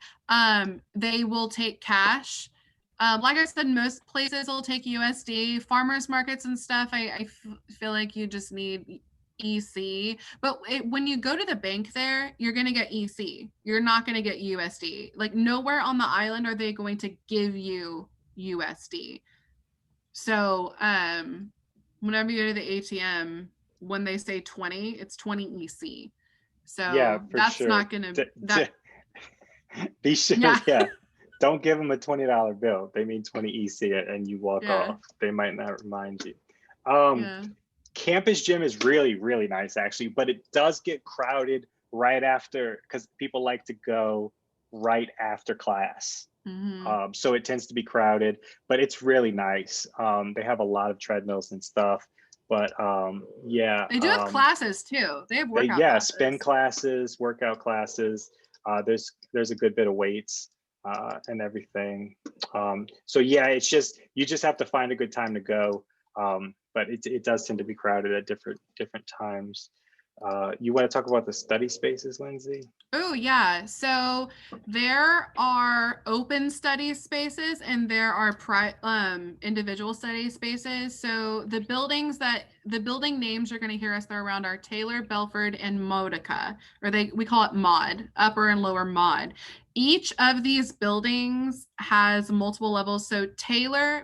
They will take cash. Like I said, most places will take USD. Farmers markets and stuff, I feel like you just need EC. But when you go to the bank there, you're going to get EC. You're not going to get USD. Like nowhere on the island are they going to give you USD. So whenever you go to the ATM, when they say 20, it's 20 EC. So yeah, that's not going to be sure. Yeah. Don't give them a $20 bill. They mean 20 EC and you walk off. They might not remind you. Campus gym is really, really nice actually, but it does get crowded right after, because people like to go right after class. So it tends to be crowded, but it's really nice. They have a lot of treadmills and stuff, but yeah. They do have classes too. They have workout classes. Spin classes, workout classes. There's a good bit of weights and everything. So yeah, it's just, you just have to find a good time to go. But it does tend to be crowded at different times. You want to talk about the study spaces, Lindsay? Oh yeah, so there are open study spaces and there are individual study spaces. So the building names you're going to hear us throw around are Taylor, Belford, and Modica, or we call it Mod, upper and lower Mod. Each of these buildings has multiple levels. So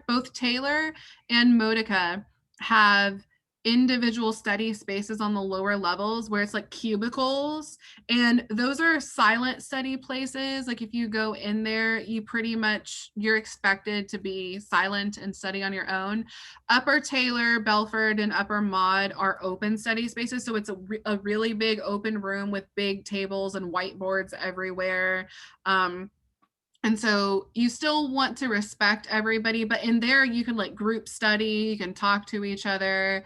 both Taylor and Modica have individual study spaces on the lower levels where it's like cubicles, and those are silent study places. Like if you go in there, you're expected to be silent and study on your own. Upper Taylor, Belford, and Upper Mod are open study spaces, so it's a really big open room with big tables and whiteboards everywhere. And so you still want to respect everybody, but in there you can like group study, you can talk to each other.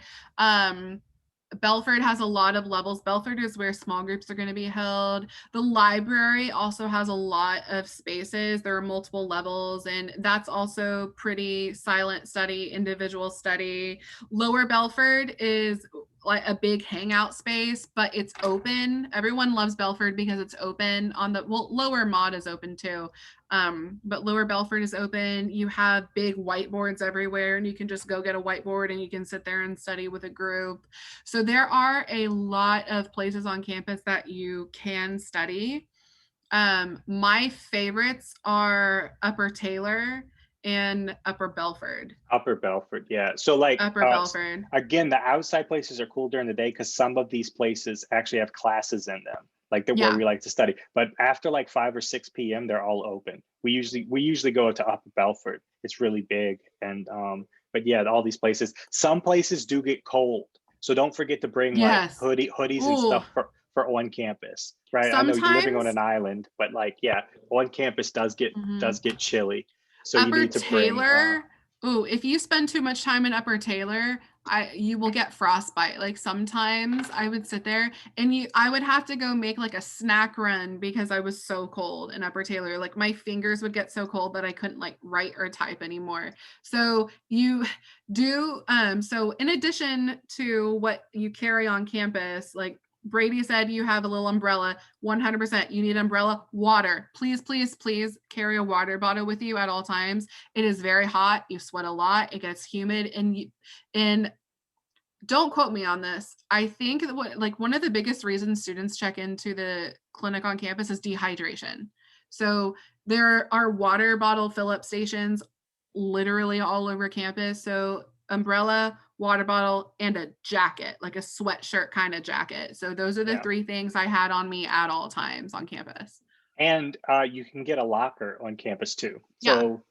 Belford has a lot of levels. Belford is where small groups are going to be held. The library also has a lot of spaces. There are multiple levels, and that's also pretty silent study, individual study. Lower Belford is like a big hangout space, but it's open. Everyone loves Belford because it's open. On the lower Mod is open too, but lower Belford is open. You have big whiteboards everywhere, and you can just go get a whiteboard and you can sit there and study with a group. So there are a lot of places on campus that you can study. My favorites are Upper Taylor and Upper Belford. Upper Belford, yeah. So like Upper Belford. again, the outside places are cool during the day because some of these places actually have classes in them, like that where we like to study. But after like 5 or 6 p.m., they're all open. We usually go to Upper Belford. It's really big, and but yeah, all these places. Some places do get cold, so don't forget to bring like hoodies and stuff for on campus, right? Sometimes, I know you're living on an island, but like yeah, on campus does get chilly. So Upper you need to Taylor. If you spend too much time in Upper Taylor, you will get frostbite. Like sometimes I would sit there and I would have to go make like a snack run because I was so cold in Upper Taylor. Like my fingers would get so cold that I couldn't like write or type anymore. So you do so in addition to what you carry on campus, like Brady said, you have a little umbrella. 100%. You need umbrella. Water. Please, please, please carry a water bottle with you at all times. It is very hot. You sweat a lot. It gets humid. And don't quote me on this. I think that one of the biggest reasons students check into the clinic on campus is dehydration. So there are water bottle fill-up stations literally all over campus. So umbrella, water bottle, and a jacket, like a sweatshirt kind of jacket. So those are the 3 things I had on me at all times on campus. And you can get a locker on campus too. So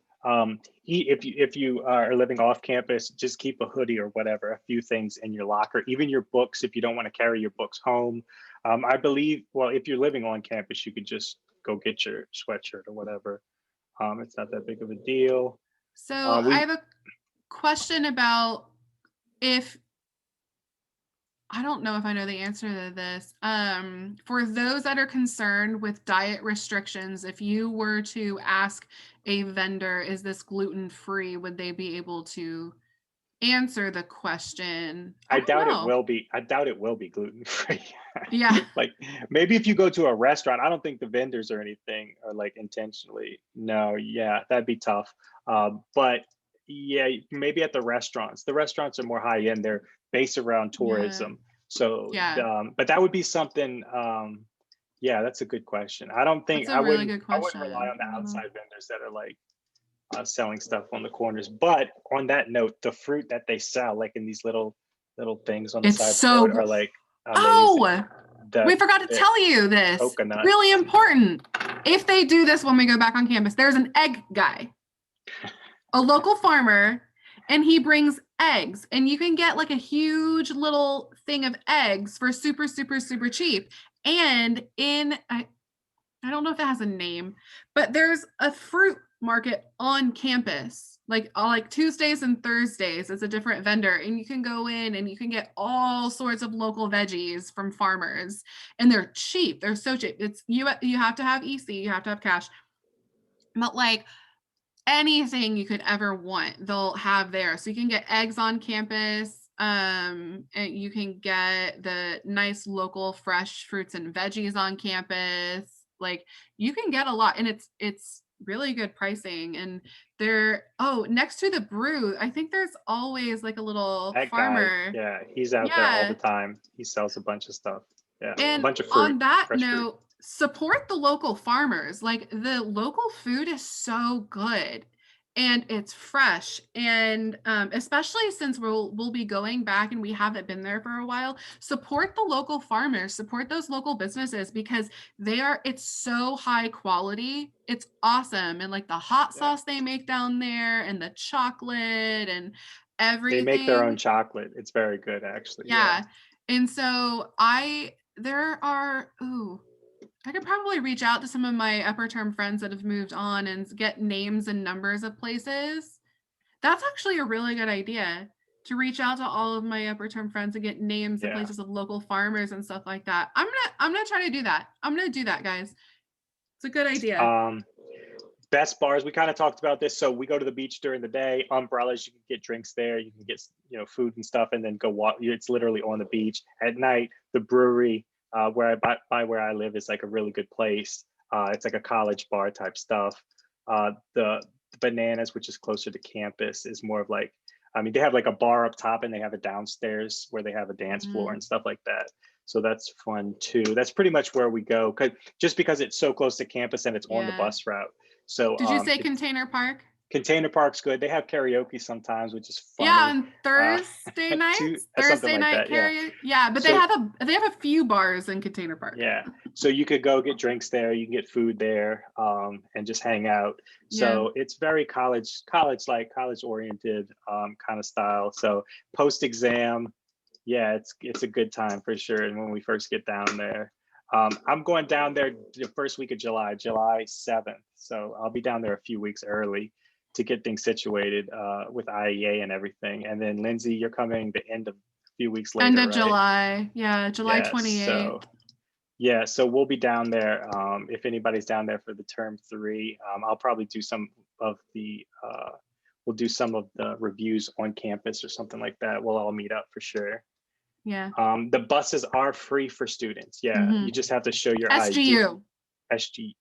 if you are living off campus, just keep a hoodie or whatever, a few things in your locker, even your books if you don't want to carry your books home. I believe, well, if you're living on campus, you could just go get your sweatshirt or whatever. It's not that big of a deal. So I have a question about I don't know if I know the answer to this. For those that are concerned with diet restrictions, if you were to ask a vendor, is this gluten-free, would they be able to answer the question? I doubt it will be. I doubt it will be gluten-free. Yeah. Like maybe if you go to a restaurant, I don't think the vendors or anything are like intentionally. No, yeah, that'd be tough. But yeah, maybe at the restaurants. The restaurants are more high end. They're based around tourism. So but that would be something. Yeah, that's a good question. I don't think I wouldn't rely on the outside vendors that are like selling stuff on the corners. But on that note, the fruit that they sell, like in these little things on the side of the road, are like amazing. We forgot to tell you this. Coconut. Really important. If they do this when we go back on campus, there's an egg guy, a local farmer, and he brings eggs, and you can get like a huge little thing of eggs for super, super, super cheap. And I don't know if it has a name, but there's a fruit market on campus, like Tuesdays and Thursdays. It's a different vendor, and you can go in and you can get all sorts of local veggies from farmers, and they're cheap. They're so cheap. It's you have to have EC, you have to have cash, but like anything you could ever want, they'll have there. So you can get eggs on campus. And you can get the nice local fresh fruits and veggies on campus. Like you can get a lot, and it's really good pricing. And next to the brew, I think there's always like a little farmer. Yeah, he's out there all the time. He sells a bunch of stuff. Yeah, and a bunch of fruit. On that note, support the local farmers. Like the local food is so good. And it's fresh, and especially since we'll be going back and we haven't been there for a while, support the local farmers, support those local businesses, because it's so high quality. It's awesome. And like the hot sauce they make down there, and the chocolate and everything. They make their own chocolate. It's very good, actually. Yeah. And so I could probably reach out to some of my upper term friends that have moved on and get names and numbers of places. That's actually a really good idea, to reach out to all of my upper term friends and get names and places of local farmers and stuff like that. I'm gonna try to do that. I'm gonna do that, guys. It's a good idea. best bars, we kind of talked about this. So we go to the beach during the day, umbrellas, you can get drinks there, you can get, you know, food and stuff, and then go walk. It's literally on the beach. At night, the brewery where I live is like a really good place. It's like a college bar type stuff. The Bananas, which is closer to campus, is more of like, I mean, they have like a bar up top and they have a downstairs where they have a dance floor and stuff like that. So that's fun too. That's pretty much where we go, just because it's so close to campus and it's on the bus route. So did you say Container Park? Container Park's good. They have karaoke sometimes, which is funny. Yeah, on Thursday nights. Thursday night karaoke. Yeah, but they have a few bars in Container Park. Yeah, so you could go get drinks there. You can get food there, and just hang out. So it's very college oriented kind of style. So post exam, yeah, it's a good time for sure. And when we first get down there, I'm going down there the first week of July 7th. So I'll be down there a few weeks early to get things situated with IEA and everything. And then Lindsey, you're coming the end of a few weeks later, End of right? July. Yeah, July 28th. So we'll be down there. If anybody's down there for the term 3, I'll probably do some of the, we'll do some of the reviews on campus or something like that. We'll all meet up for sure. Yeah. The buses are free for students. Yeah, you just have to show your SGU. ID.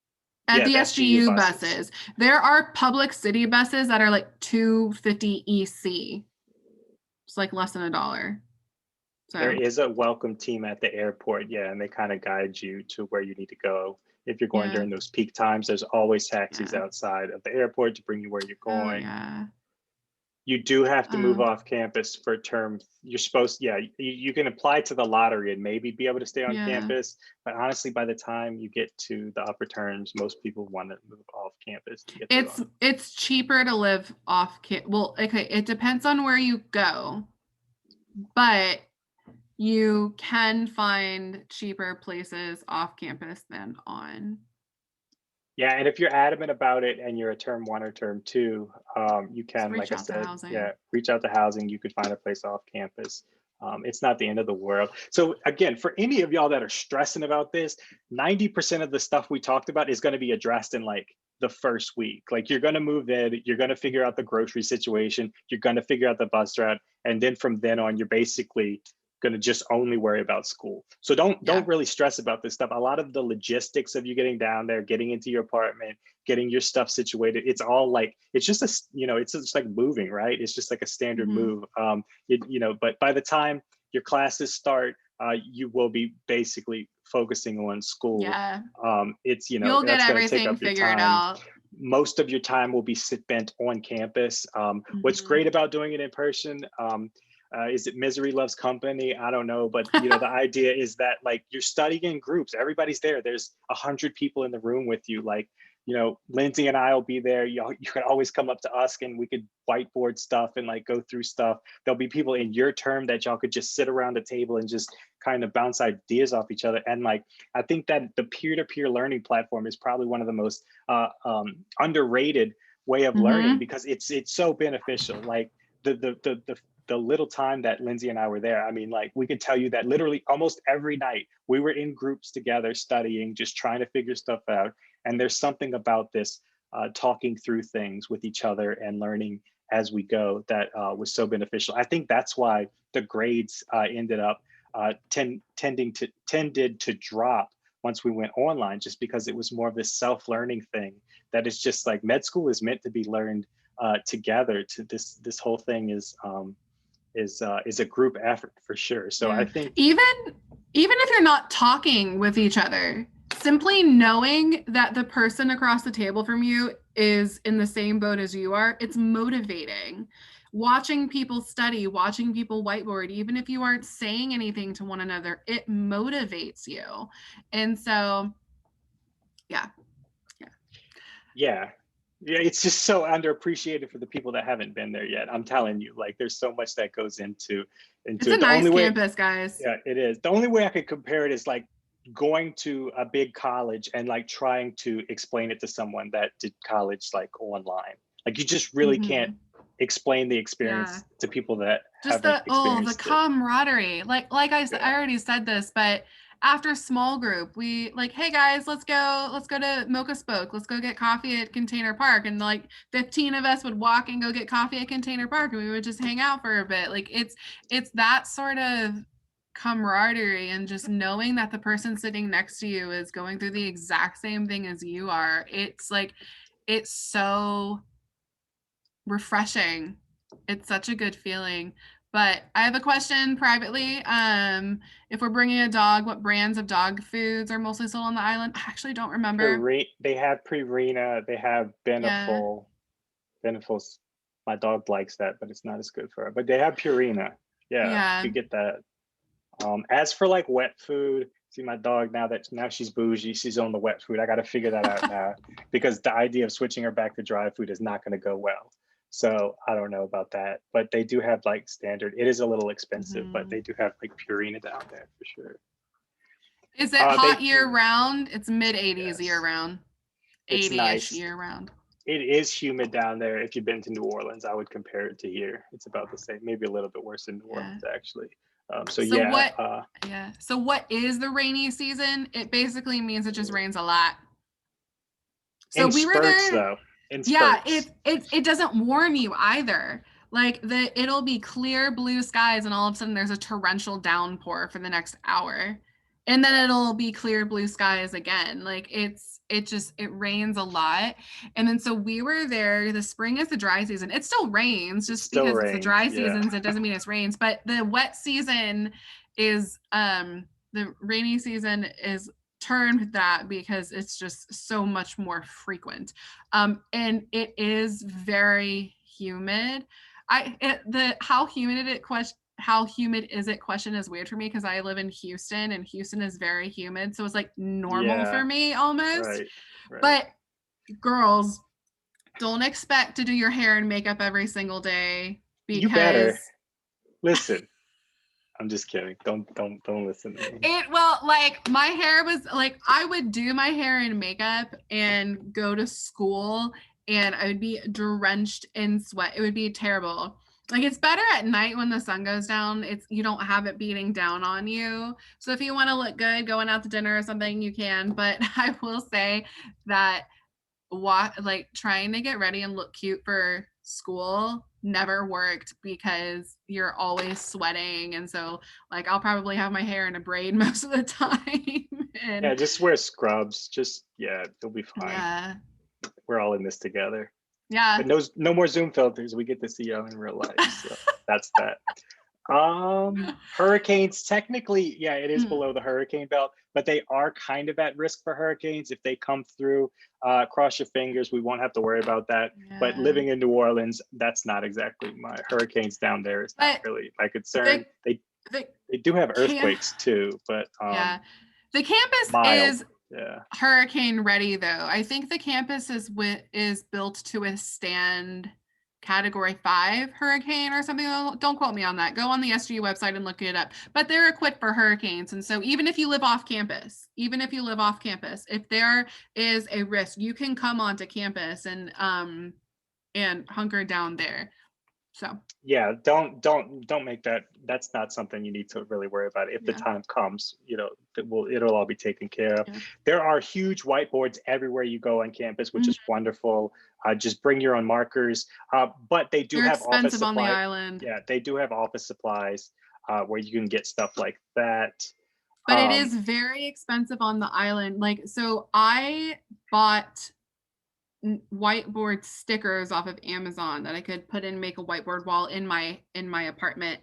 At the SGU buses. There are public city buses that are like $2.50 EC. It's like less than $1. So there is a welcome team at the airport, and they kind of guide you to where you need to go. If you're going during those peak times, there's always taxis outside of the airport to bring you where you're going. You do have to move off campus for term. You're supposed, you can apply to the lottery and maybe be able to stay on campus. But honestly, by the time you get to the upper terms, most people want to move off campus to get it's cheaper to live off campus. Well, okay, it depends on where you go, but you can find cheaper places off campus than on. Yeah, and if you're adamant about it and you're a term 1 or term 2, you can, like I said, reach out to housing. You could find a place off campus. It's not the end of the world. So again, for any of y'all that are stressing about this, 90% of the stuff we talked about is going to be addressed in like the first week. Like you're going to move in, you're going to figure out the grocery situation, you're going to figure out the bus route, and then from then on, you're basically going to just only worry about school. So don't really stress about this stuff. A lot of the logistics of you getting down there, getting into your apartment, getting your stuff situated, it's all like, it's just it's just like moving, right? It's just like a standard move. But by the time your classes start, you will be basically focusing on school. You'll get everything figured out. Most of your time will be spent on campus. What's great about doing it in person, is it misery loves company? I don't know, but the idea is that like you're studying in groups. Everybody's there. There's 100 people in the room with you. Like, Lindsey and I will be there. You can always come up to us and we could whiteboard stuff and like go through stuff. There'll be people in your term that y'all could just sit around the table and just kind of bounce ideas off each other. And like, I think that the peer-to-peer learning platform is probably one of the most underrated way of learning, because it's so beneficial. Like the little time that Lindsey and I were there, I mean, like we could tell you that literally almost every night we were in groups together studying, just trying to figure stuff out. And there's something about this talking through things with each other and learning as we go that was so beneficial. I think that's why the grades ended up tended to drop once we went online, just because it was more of this self-learning thing that is just like med school is meant to be learned together. This whole thing is a group effort for sure. So I think even if you're not talking with each other, simply knowing that the person across the table from you is in the same boat as you are, it's motivating. Watching people study, watching people whiteboard, even if you aren't saying anything to one another, it motivates you. And so, yeah, it's just so underappreciated for the people that haven't been there yet. I'm telling you, like there's so much that goes into it's a nice campus, guys. Yeah, it is. The only way I could compare it is like going to a big college and like trying to explain it to someone that did college like online. Like you just really can't explain the experience to people that just the camaraderie. Like I already said this, but after small group, we like, hey guys, let's go to Mocha Spoke. Let's go get coffee at Container Park. And like 15 of us would walk and go get coffee at Container Park, and we would just hang out for a bit. Like it's that sort of camaraderie, and just knowing that the person sitting next to you is going through the exact same thing as you are. It's like, it's so refreshing. It's such a good feeling. But I have a question privately. If we're bringing a dog, what brands of dog foods are mostly sold on the island? I actually don't remember. They have Purina, they have Yeah. Beneful. Beneful's, my dog likes that, but it's not as good for her. But they have Purina. Yeah, Yeah. you get that. As for like wet food, see my dog now she's bougie, she's on the wet food. I got to figure that out now because the idea of switching her back to dry food is not going to go well. So I don't know about that, but they do have like standard. It is a little expensive, but they do have like Purina down there for sure. Is it hot They year round? It's mid 80s yes, year round. it's 80-ish nice. year round. It is humid down there. If you've been to New Orleans, I would compare it to here. It's about the same, maybe a little bit worse in New Orleans actually. So yeah. So what is the rainy season? It basically means it just rains a lot. So in we were spurts there. though. In Yeah, spurts. it doesn't warn you either. Like it'll be clear blue skies, and all of a sudden there's a torrential downpour for the next hour. And then it'll be clear blue skies again. Like it rains a lot. And then so we were there. The spring is the dry season. It still rains, just Still because it's the dry rains, yeah. seasons, it doesn't mean it rains. But the wet season is the rainy season is termed that because it's just so much more frequent. And it is very humid. How humid is it question is weird for me because I live in Houston, and Houston is very humid. So it's like normal for me almost. Right. But girls, don't expect to do your hair and makeup every single day, because you better listen. I'm just kidding. Don't listen to me. Like my hair was like, I would do my hair and makeup and go to school, and I would be drenched in sweat. It would be terrible. Like it's better at night when the sun goes down. You don't have it beating down on you. So if you want to look good going out to dinner or something, you can. But I will say that like trying to get ready and look cute for school never worked because you're always sweating. And so like I'll probably have my hair in a braid most of the time. And just wear scrubs. You'll be fine. Yeah. We're all in this together. Yeah. But no more Zoom filters. We get to see you in real life. So that's that. Hurricanes, technically, it is below the hurricane belt, but they are kind of at risk for hurricanes. If they come through, cross your fingers, we won't have to worry about that. Yeah. But living in New Orleans, that's not exactly my hurricanes down there is not really my concern. They do have earthquakes too, but the campus is hurricane ready though. I think the campus is built to withstand Category 5 hurricane or something. Don't quote me on that. Go on the SGU website and look it up. But they're equipped for hurricanes. And so even if you live off campus, if there is a risk, you can come onto campus and hunker down there. So don't make that. That's not something you need to really worry about. If the time comes, it'll all be taken care of. Yeah. There are huge whiteboards everywhere you go on campus, which is wonderful. Just bring your own markers. But they do have office supplies on the island. Yeah, they do have office supplies where you can get stuff like that. But it is very expensive on the island. Like, so I bought whiteboard stickers off of Amazon that I could put in, make a whiteboard wall in my apartment.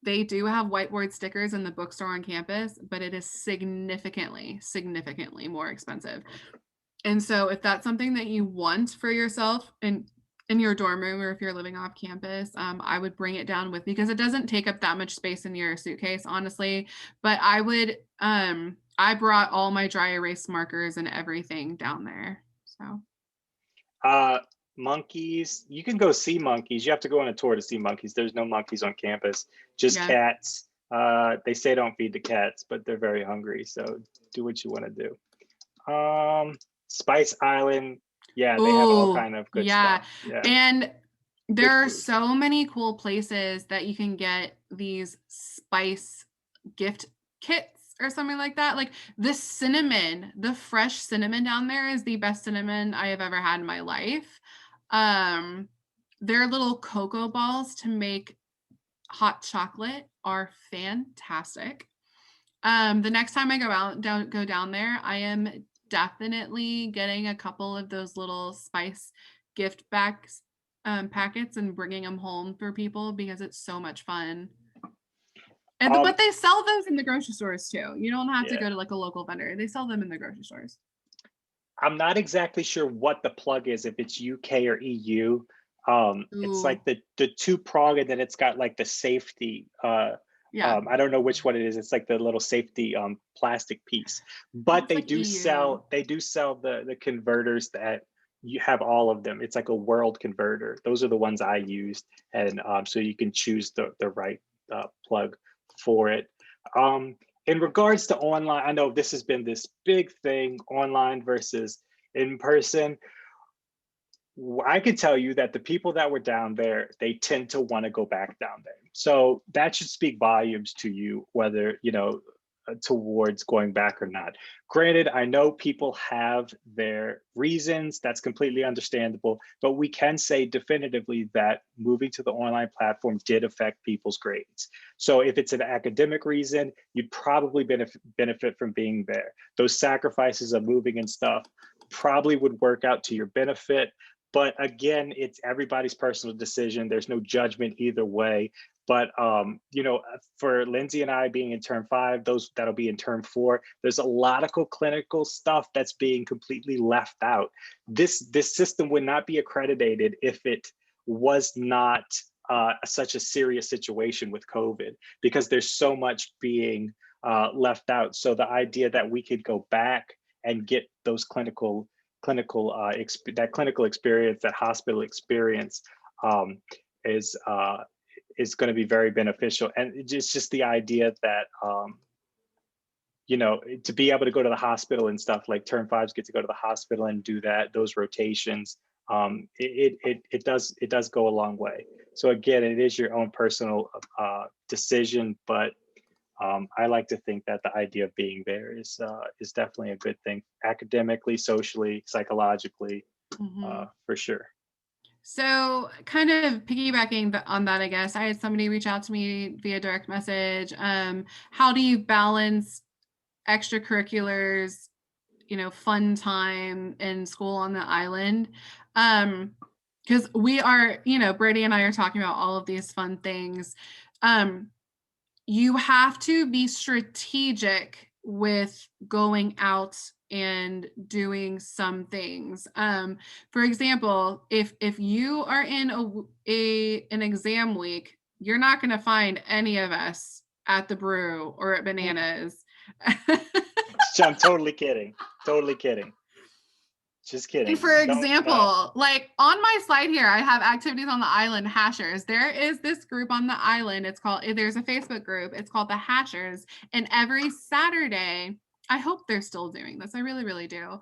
They do have whiteboard stickers in the bookstore on campus, but it is significantly more expensive. And so if that's something that you want for yourself in your dorm room, or if you're living off campus, I would bring it down with, because it doesn't take up that much space in your suitcase, honestly. But I would, I brought all my dry erase markers and everything down there. So, monkeys, you can go see monkeys. You have to go on a tour to see monkeys. There's no monkeys on campus, just cats. They say don't feed the cats, but they're very hungry. So do what you want to do. Spice Island. Yeah, they have all kind of good stuff. Yeah. And there are so many cool places that you can get these spice gift kits or something like that. Like the cinnamon, the fresh cinnamon down there is the best cinnamon I have ever had in my life. Their little cocoa balls to make hot chocolate are fantastic. The next time I go down there, I am definitely getting a couple of those little spice gift bags packets and bringing them home for people because it's so much fun. And but they sell those in the grocery stores too. You don't have to go to like a local vendor. They sell them in the grocery stores. I'm not exactly sure what the plug is, if it's UK or EU. It's like the two prong, and then it's got like the safety. Yeah. I don't know which one it is. It's like the little safety plastic piece. But they like do EU. sell the converters that you have all of them. It's like a world converter. Those are the ones I used, and so you can choose the right plug for it. In regards to online, I know this has been this big thing, online versus in person. I can tell you that the people that were down there, they tend to want to go back down there. So that should speak volumes to you, whether, towards going back or not. Granted, I know people have their reasons. That's completely understandable. But we can say definitively that moving to the online platform did affect people's grades. So if it's an academic reason, you'd probably benefit from being there. Those sacrifices of moving and stuff probably would work out to your benefit. But again, it's everybody's personal decision. There's no judgment either way. But for Lindsey and I being in term 5, that'll be in term 4. There's a lot of clinical stuff that's being completely left out. This system would not be accredited if it was not such a serious situation with COVID, because there's so much being left out. So the idea that we could go back and get those clinical experience, that hospital experience, is going to be very beneficial. And it's just the idea that to be able to go to the hospital and stuff, like term 5s get to go to the hospital and do those rotations. It does go a long way. So again, it is your own personal decision, but I like to think that the idea of being there is definitely a good thing, academically, socially, psychologically, for sure. So kind of piggybacking on that, I guess, I had somebody reach out to me via direct message. How do you balance extracurriculars, fun time in school on the island? Because we are, Brady and I are talking about all of these fun things. You have to be strategic with going out and doing some things. For example, if you are in an exam week, you're not going to find any of us at the brew or at Bananas. I'm totally kidding. Totally kidding. Just kidding. And for example, like on my slide here, I have activities on the island, Hashers. There is this group on the island. There's a Facebook group. It's called the Hashers. And every Saturday, I hope they're still doing this. I really, really do.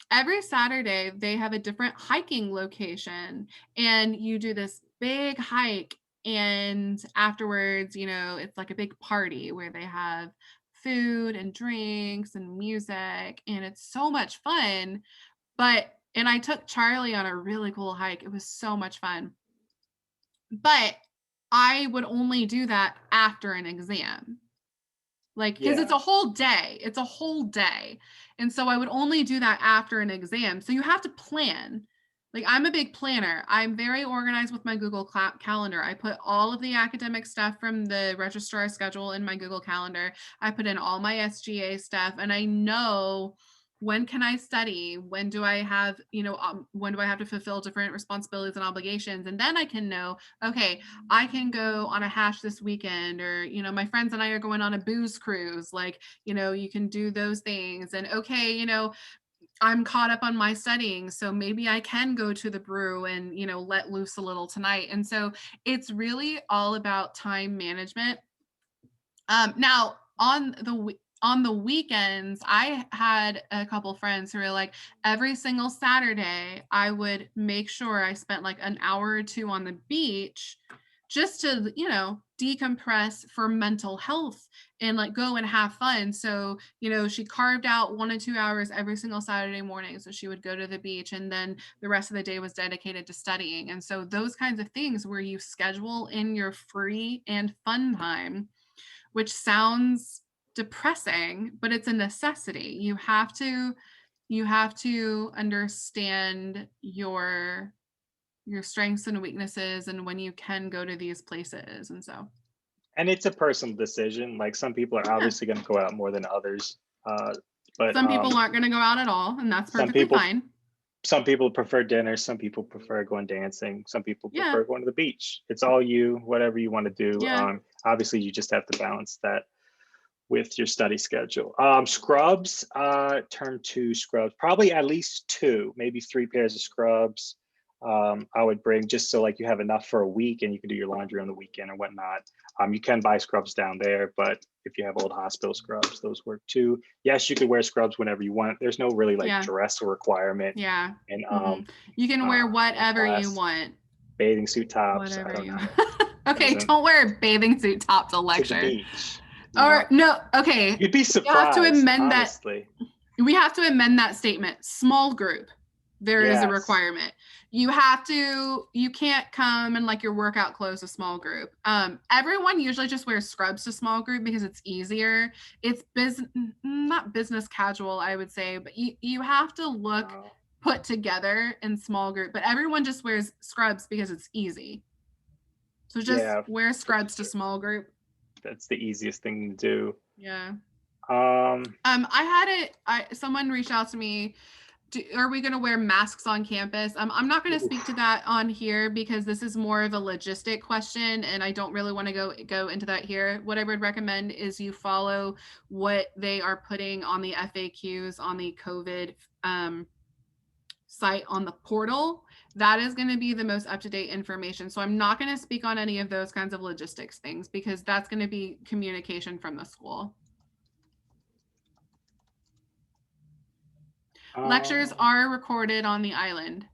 Every Saturday, they have a different hiking location, and you do this big hike. And afterwards, it's like a big party where they have food and drinks and music, and it's so much fun. And I took Charlie on a really cool hike. It was so much fun. But I would only do that after an exam. Because it's a whole day. It's a whole day. And so I would only do that after an exam. So you have to plan. I'm a big planner. I'm very organized with my Google Calendar. I put all of the academic stuff from the registrar schedule in my Google Calendar. I put in all my SGA stuff, and I know when can I study? When do I have, when do I have to fulfill different responsibilities and obligations? And then I can know, okay, I can go on a hash this weekend, or, my friends and I are going on a booze cruise. You can do those things. And okay, I'm caught up on my studying, so maybe I can go to the brew and, let loose a little tonight. And so it's really all about time management. Now on the weekends, I had a couple friends who were like, every single Saturday, I would make sure I spent like an hour or two on the beach just to, you know, decompress for mental health and like go and have fun. So, you know, she carved out 1 to 2 hours every single Saturday morning. So she would go to the beach, and then the rest of the day was dedicated to studying. And so those kinds of things where you schedule in your free and fun time, which sounds depressing, but it's a necessity. You have to understand your strengths and weaknesses and when you can go to these places. And so, And it's a personal decision. Like some people are yeah, obviously going to go out more than others. But some people aren't going to go out at all, and that's some perfectly people fine. some people prefer dinner, some people prefer going dancing, some people Yeah. prefer going to the beach. It's all you, whatever you want to do. Yeah. Obviously you just have to balance that with your study schedule. Scrubs, turn to scrubs, probably at least 2, maybe 3 pairs of scrubs. I would bring just so like you have enough for a week and you can do your laundry on the weekend or whatnot. You can buy scrubs down there, but if you have old hospital scrubs, those work too. Yes, you could wear scrubs whenever you want. There's no really like Yeah. dress requirement. Yeah. And you can wear whatever you class, want. bathing suit tops. Whatever I don't you know. Okay, Doesn't- don't wear a bathing suit top to to lecture. the beach. Or no, okay. You'd be You surprised. have to amend honestly. we have to amend that statement. Small group. There is a Yes. requirement. You can't come in like your workout clothes to small group. Everyone usually just wears scrubs to small group because it's easier. It's not business casual, I would say, but you have to look put together in small group, but everyone just wears scrubs because it's easy. So just wear scrubs to small group. That's the easiest thing to do. Yeah. I had someone reached out to me. Are we going to wear masks on campus? I'm not going to speak to that on here because this is more of a logistic question, and I don't really want to go into that here. What I would recommend is you follow what they are putting on the FAQs on the COVID site on the portal. That is going to be the most up-to-date information. So I'm not going to speak on any of those kinds of logistics things because that's going to be communication from the school. Lectures are recorded on the island.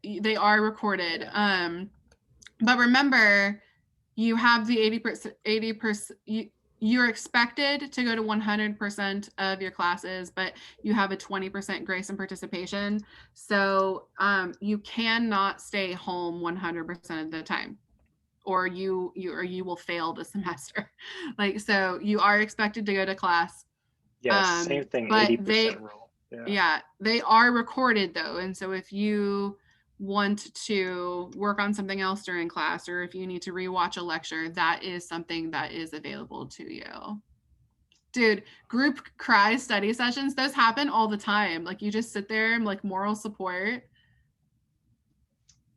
They are recorded. But remember, you have the 80%, you're expected to go to 100% of your classes, but you have a 20% grace and participation. So you cannot stay home 100% of the time, or you will fail the semester. Like, so you are expected to go to class. Yes, same thing, 80% rule. Yeah, they are recorded though. And so if you want to work on something else during class, or if you need to rewatch a lecture, that is something that is available to you. Dude, group cry study sessions, those happen all the time. Like you just sit there and like moral support.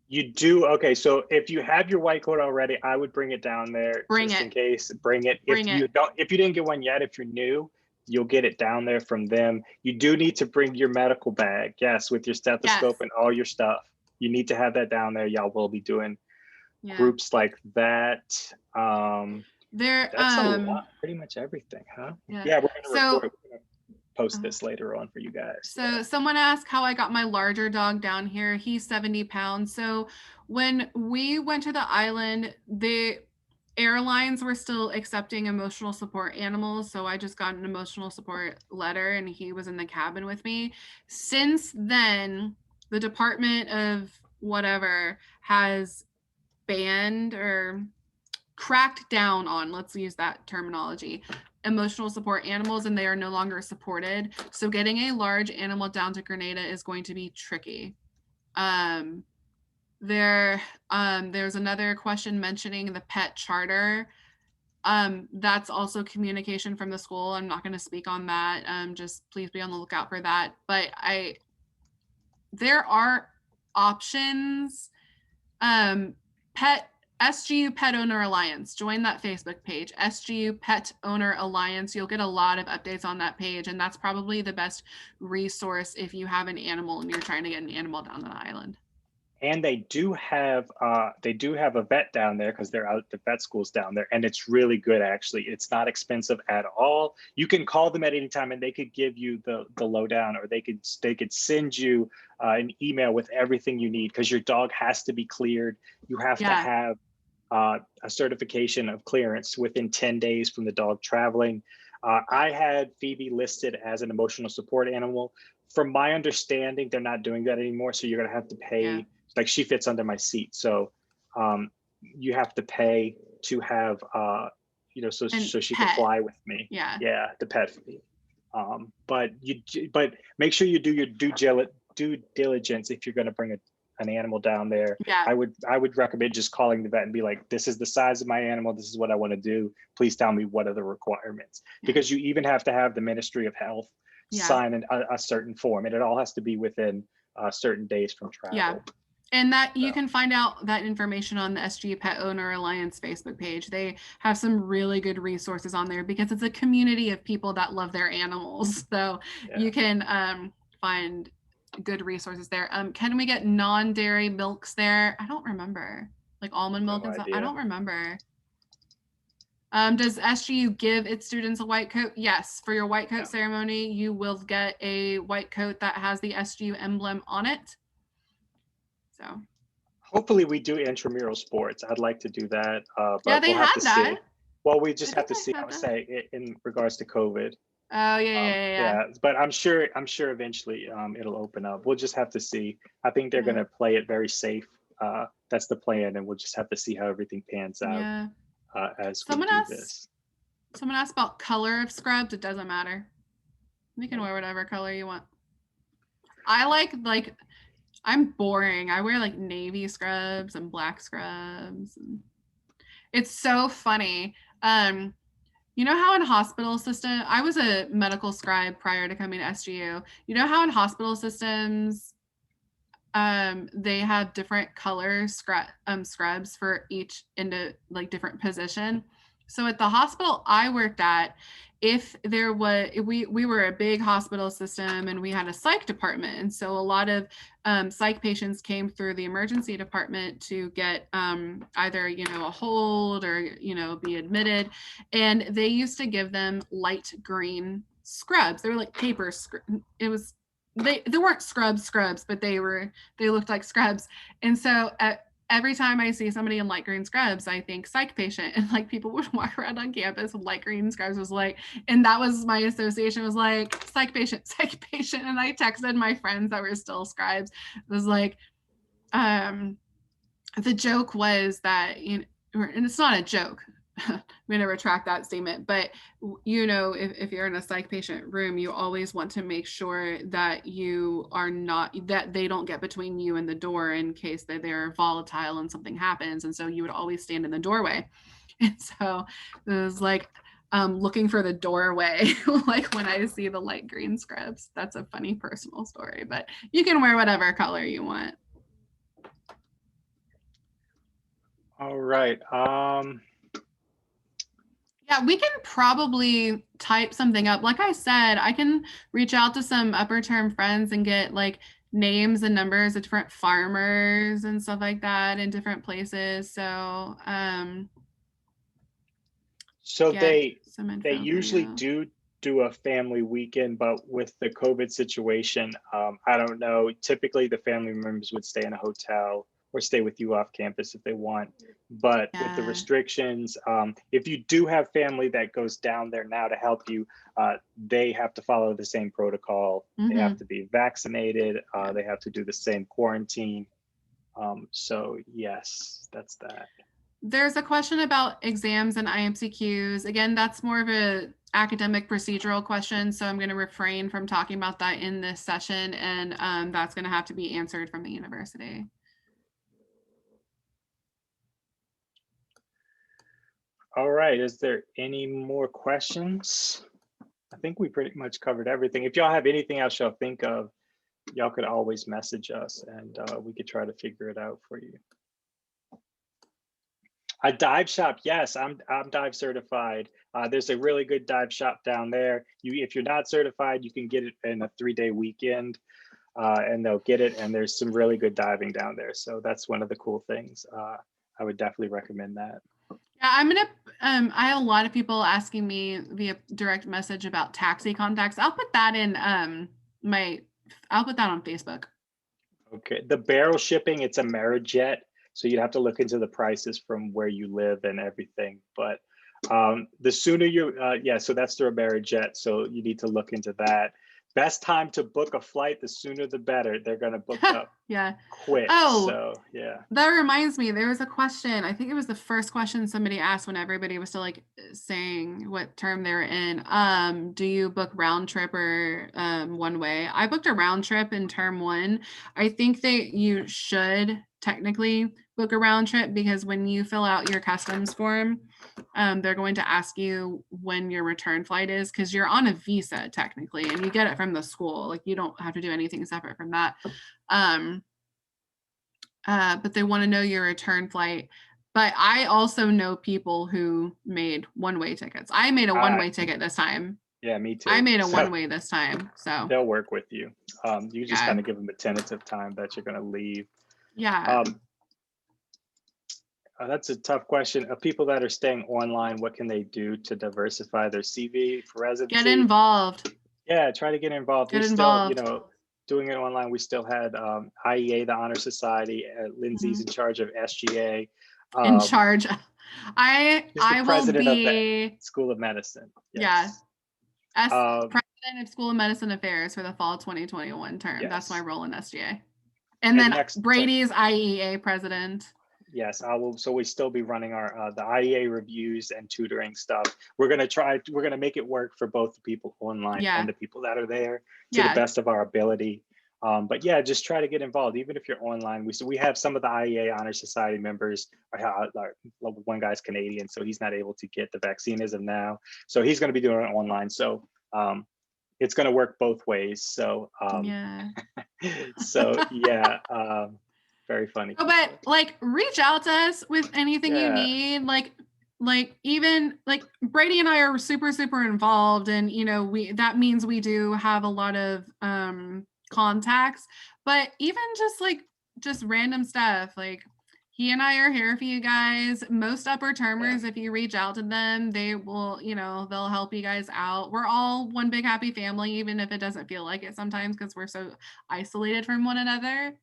You do. Okay, so if you have your white coat already, I would bring it down there just in case. Bring it. If you didn't get one yet, if you're new, you'll get it down there from them. You do need to bring your medical bag, yes, with your stethoscope and all your stuff. You need to have that down there. Y'all will be doing groups like that. That's a lot, pretty much everything, huh? Yeah, we're gonna post this later on for you guys. So someone asked how I got my larger dog down here. He's 70 pounds. So when we went to the island, the airlines were still accepting emotional support animals. So I just got an emotional support letter and he was in the cabin with me. Since then, the Department of whatever has banned or cracked down on, let's use that terminology, emotional support animals, and they are no longer supported. So getting a large animal down to Grenada is going to be tricky. There's another question mentioning the pet charter. That's also communication from the school. I'm not going to speak on that. Just please be on the lookout for that. But there are options. SGU Pet Owner Alliance. Join that Facebook page, SGU Pet Owner Alliance. You'll get a lot of updates on that page, and that's probably the best resource if you have an animal and you're trying to get an animal down the island. And they do have a vet down there because they're out the vet schools down there, and it's really good actually. It's not expensive at all. You can call them at any time and they could give you the lowdown, or they could send you an email with everything you need, because your dog has to be cleared. You have to have a certification of clearance within 10 days from the dog traveling. I had Phoebe listed as an emotional support animal. From my understanding, they're not doing that anymore. So you're gonna have to pay, like she fits under my seat. So you have to pay to have, so she can fly with me. Yeah, the pet fee. But make sure you do your due diligence if you're gonna bring an animal down there. I would recommend just calling the vet and be like, this is the size of my animal, this is what I want to do, please tell me what are the requirements, because you even have to have the Ministry of Health sign a certain form, and it all has to be within certain days from travel. And that you can find out that information on the SG Pet Owner Alliance Facebook page. They have some really good resources on there because it's a community of people that love their animals. So you can find good resources there. Can we get non-dairy milks there? I don't remember. Like almond milk and stuff. I don't remember. Does SGU give its students a white coat? Yes. For your white coat ceremony, you will get a white coat that has the SGU emblem on it. So hopefully we do intramural sports. I'd like to do that. But they we'll have had to that. see. Well, we just have to see. I would say in regards to COVID. Oh yeah. But I'm sure eventually it'll open up. We'll just have to see. I think they're going to play it very safe. That's the plan, and we'll just have to see how everything pans out as we do this. Someone asked about color of scrubs. It doesn't matter. You can wear whatever color you want. I like I'm boring. I wear like navy scrubs and black scrubs. It's so funny. You know how in hospital system, I was a medical scribe prior to coming to SGU. You know how in hospital systems, they have different color scrubs for each different position. So at the hospital I worked at, if there was, we were a big hospital system and we had a psych department. And so a lot of psych patients came through the emergency department to get either, a hold or, be admitted. And they used to give them light green scrubs. They were like paper. It was, they weren't scrubs, but they looked like scrubs. And so every time I see somebody in light green scrubs, I think psych patient, and like people would walk around on campus with light green scrubs and that was my association, was like psych patient. And I texted my friends that were still scribes. It was like, the joke was that, and it's not a joke. I'm going to retract that statement, but if you're in a psych patient room, you always want to make sure that that they don't get between you and the door in case that they're volatile and something happens. And so you would always stand in the doorway. And so it was like, looking for the doorway, like when I see the light green scrubs. That's a funny personal story, but you can wear whatever color you want. All right. Yeah, we can probably type something up. Like I said, I can reach out to some upper term friends and get like names and numbers of different farmers and stuff like that in different places. So, they usually do a family weekend, but with the COVID situation, I don't know. Typically, the family members would stay in a hotel or stay with you off campus if they want. But with the restrictions, if you do have family that goes down there now to help you, they have to follow the same protocol. They have to be vaccinated. They have to do the same quarantine. So yes, that's that. There's a question about exams and IMCQs. Again, that's more of a academic procedural question. So I'm going to refrain from talking about that in this session. And that's going to have to be answered from the university. All right, is there any more questions? I think we pretty much covered everything. If y'all have anything else y'all think of, y'all could always message us and we could try to figure it out for you. A dive shop, yes, I'm dive certified. There's a really good dive shop down there. If you're not certified, you can get it in a 3-day weekend. and they'll get it. And there's some really good diving down there. So that's one of the cool things. I would definitely recommend that. Yeah, I'm gonna. I have a lot of people asking me via direct message about taxi contacts. I'll put that in I'll put that on Facebook. Okay, the barrel shipping, it's Amerijet, so you'd have to look into the prices from where you live and everything. But the sooner you, yeah, so that's through Amerijet, so you need to look into that. Best time to book a flight, the sooner the better. They're gonna book up Yeah. quick. Oh, so yeah. That reminds me, there was a question. I think it was the first question somebody asked when everybody was still like saying what term they were in. Do you book round trip or one way? I booked a round trip in term 1. I think that you should technically book a round trip because when you fill out your customs form, they're going to ask you when your return flight is because you're on a visa technically and you get it from the school. Like you don't have to do anything separate from that. But they want to know your return flight. But I also know people who made one-way tickets. I made a one-way ticket this time. Yeah, me too. I made a one-way this time. So they'll work with you. You just kind of give them a tentative time that you're going to leave. Yeah. That's a tough question. People that are staying online, what can they do to diversify their CV for residency? Get involved. Yeah, try to get involved. Get involved. Still, doing it online, we still had IEA, the Honor Society. Lindsey's in charge of SGA. In charge. I will be of the School of Medicine. Yes. Yeah. President of School of Medicine Affairs for the fall 2021 term. Yes. That's my role in SGA. And then Brady's IEA president. Yes, so we still be running our the IEA reviews and tutoring stuff. We're gonna make it work for both the people online and the people that are there to the best of our ability. But yeah, just try to get involved, even if you're online. We have some of the IEA Honor Society members. One guy's Canadian, so he's not able to get the vaccine as of now. So he's going to be doing it online. So it's going to work both ways. So so yeah. Very funny. Oh, but like reach out to us with anything you need. Like even like Brady and I are super involved, and that means we do have a lot of contacts, but even just random stuff, like he and I are here for you guys. Most upper termers, if you reach out to them, they will, they'll help you guys out. We're all one big happy family, even if it doesn't feel like it sometimes because we're so isolated from one another.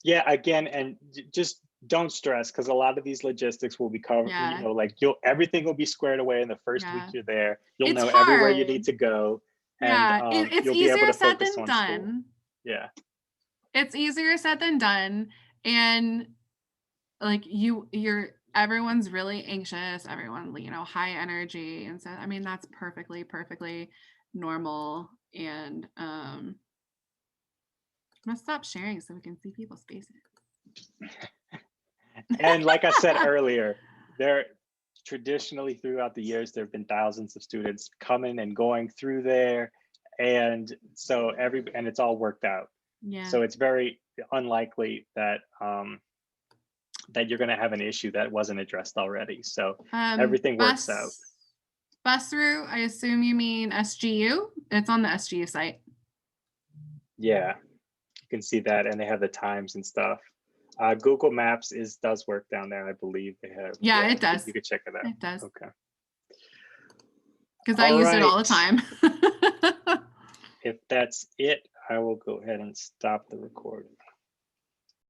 Yeah, again, and just don't stress because a lot of these logistics will be covered. Everything will be squared away in the first week you're there. You'll know everywhere you need to go. And it's you'll easier be able to said focus than on done. school. Yeah, it's easier said than done, and everyone's really anxious. Everyone, high energy, and so I mean that's perfectly normal. And I'm gonna stop sharing so we can see people's faces. And like I said earlier, there traditionally throughout the years, there have been thousands of students coming and going through there. And so and it's all worked out. Yeah. So it's very unlikely that that you're going to have an issue that wasn't addressed already. So everything works out. Bus through, I assume you mean SGU? It's on the SGU site. Yeah. You can see that, and they have the times and stuff. Google Maps does work down there, I believe they have. Yeah, it does. You could check it out. It does. Okay. Because I use it all the time. If that's it, I will go ahead and stop the recording.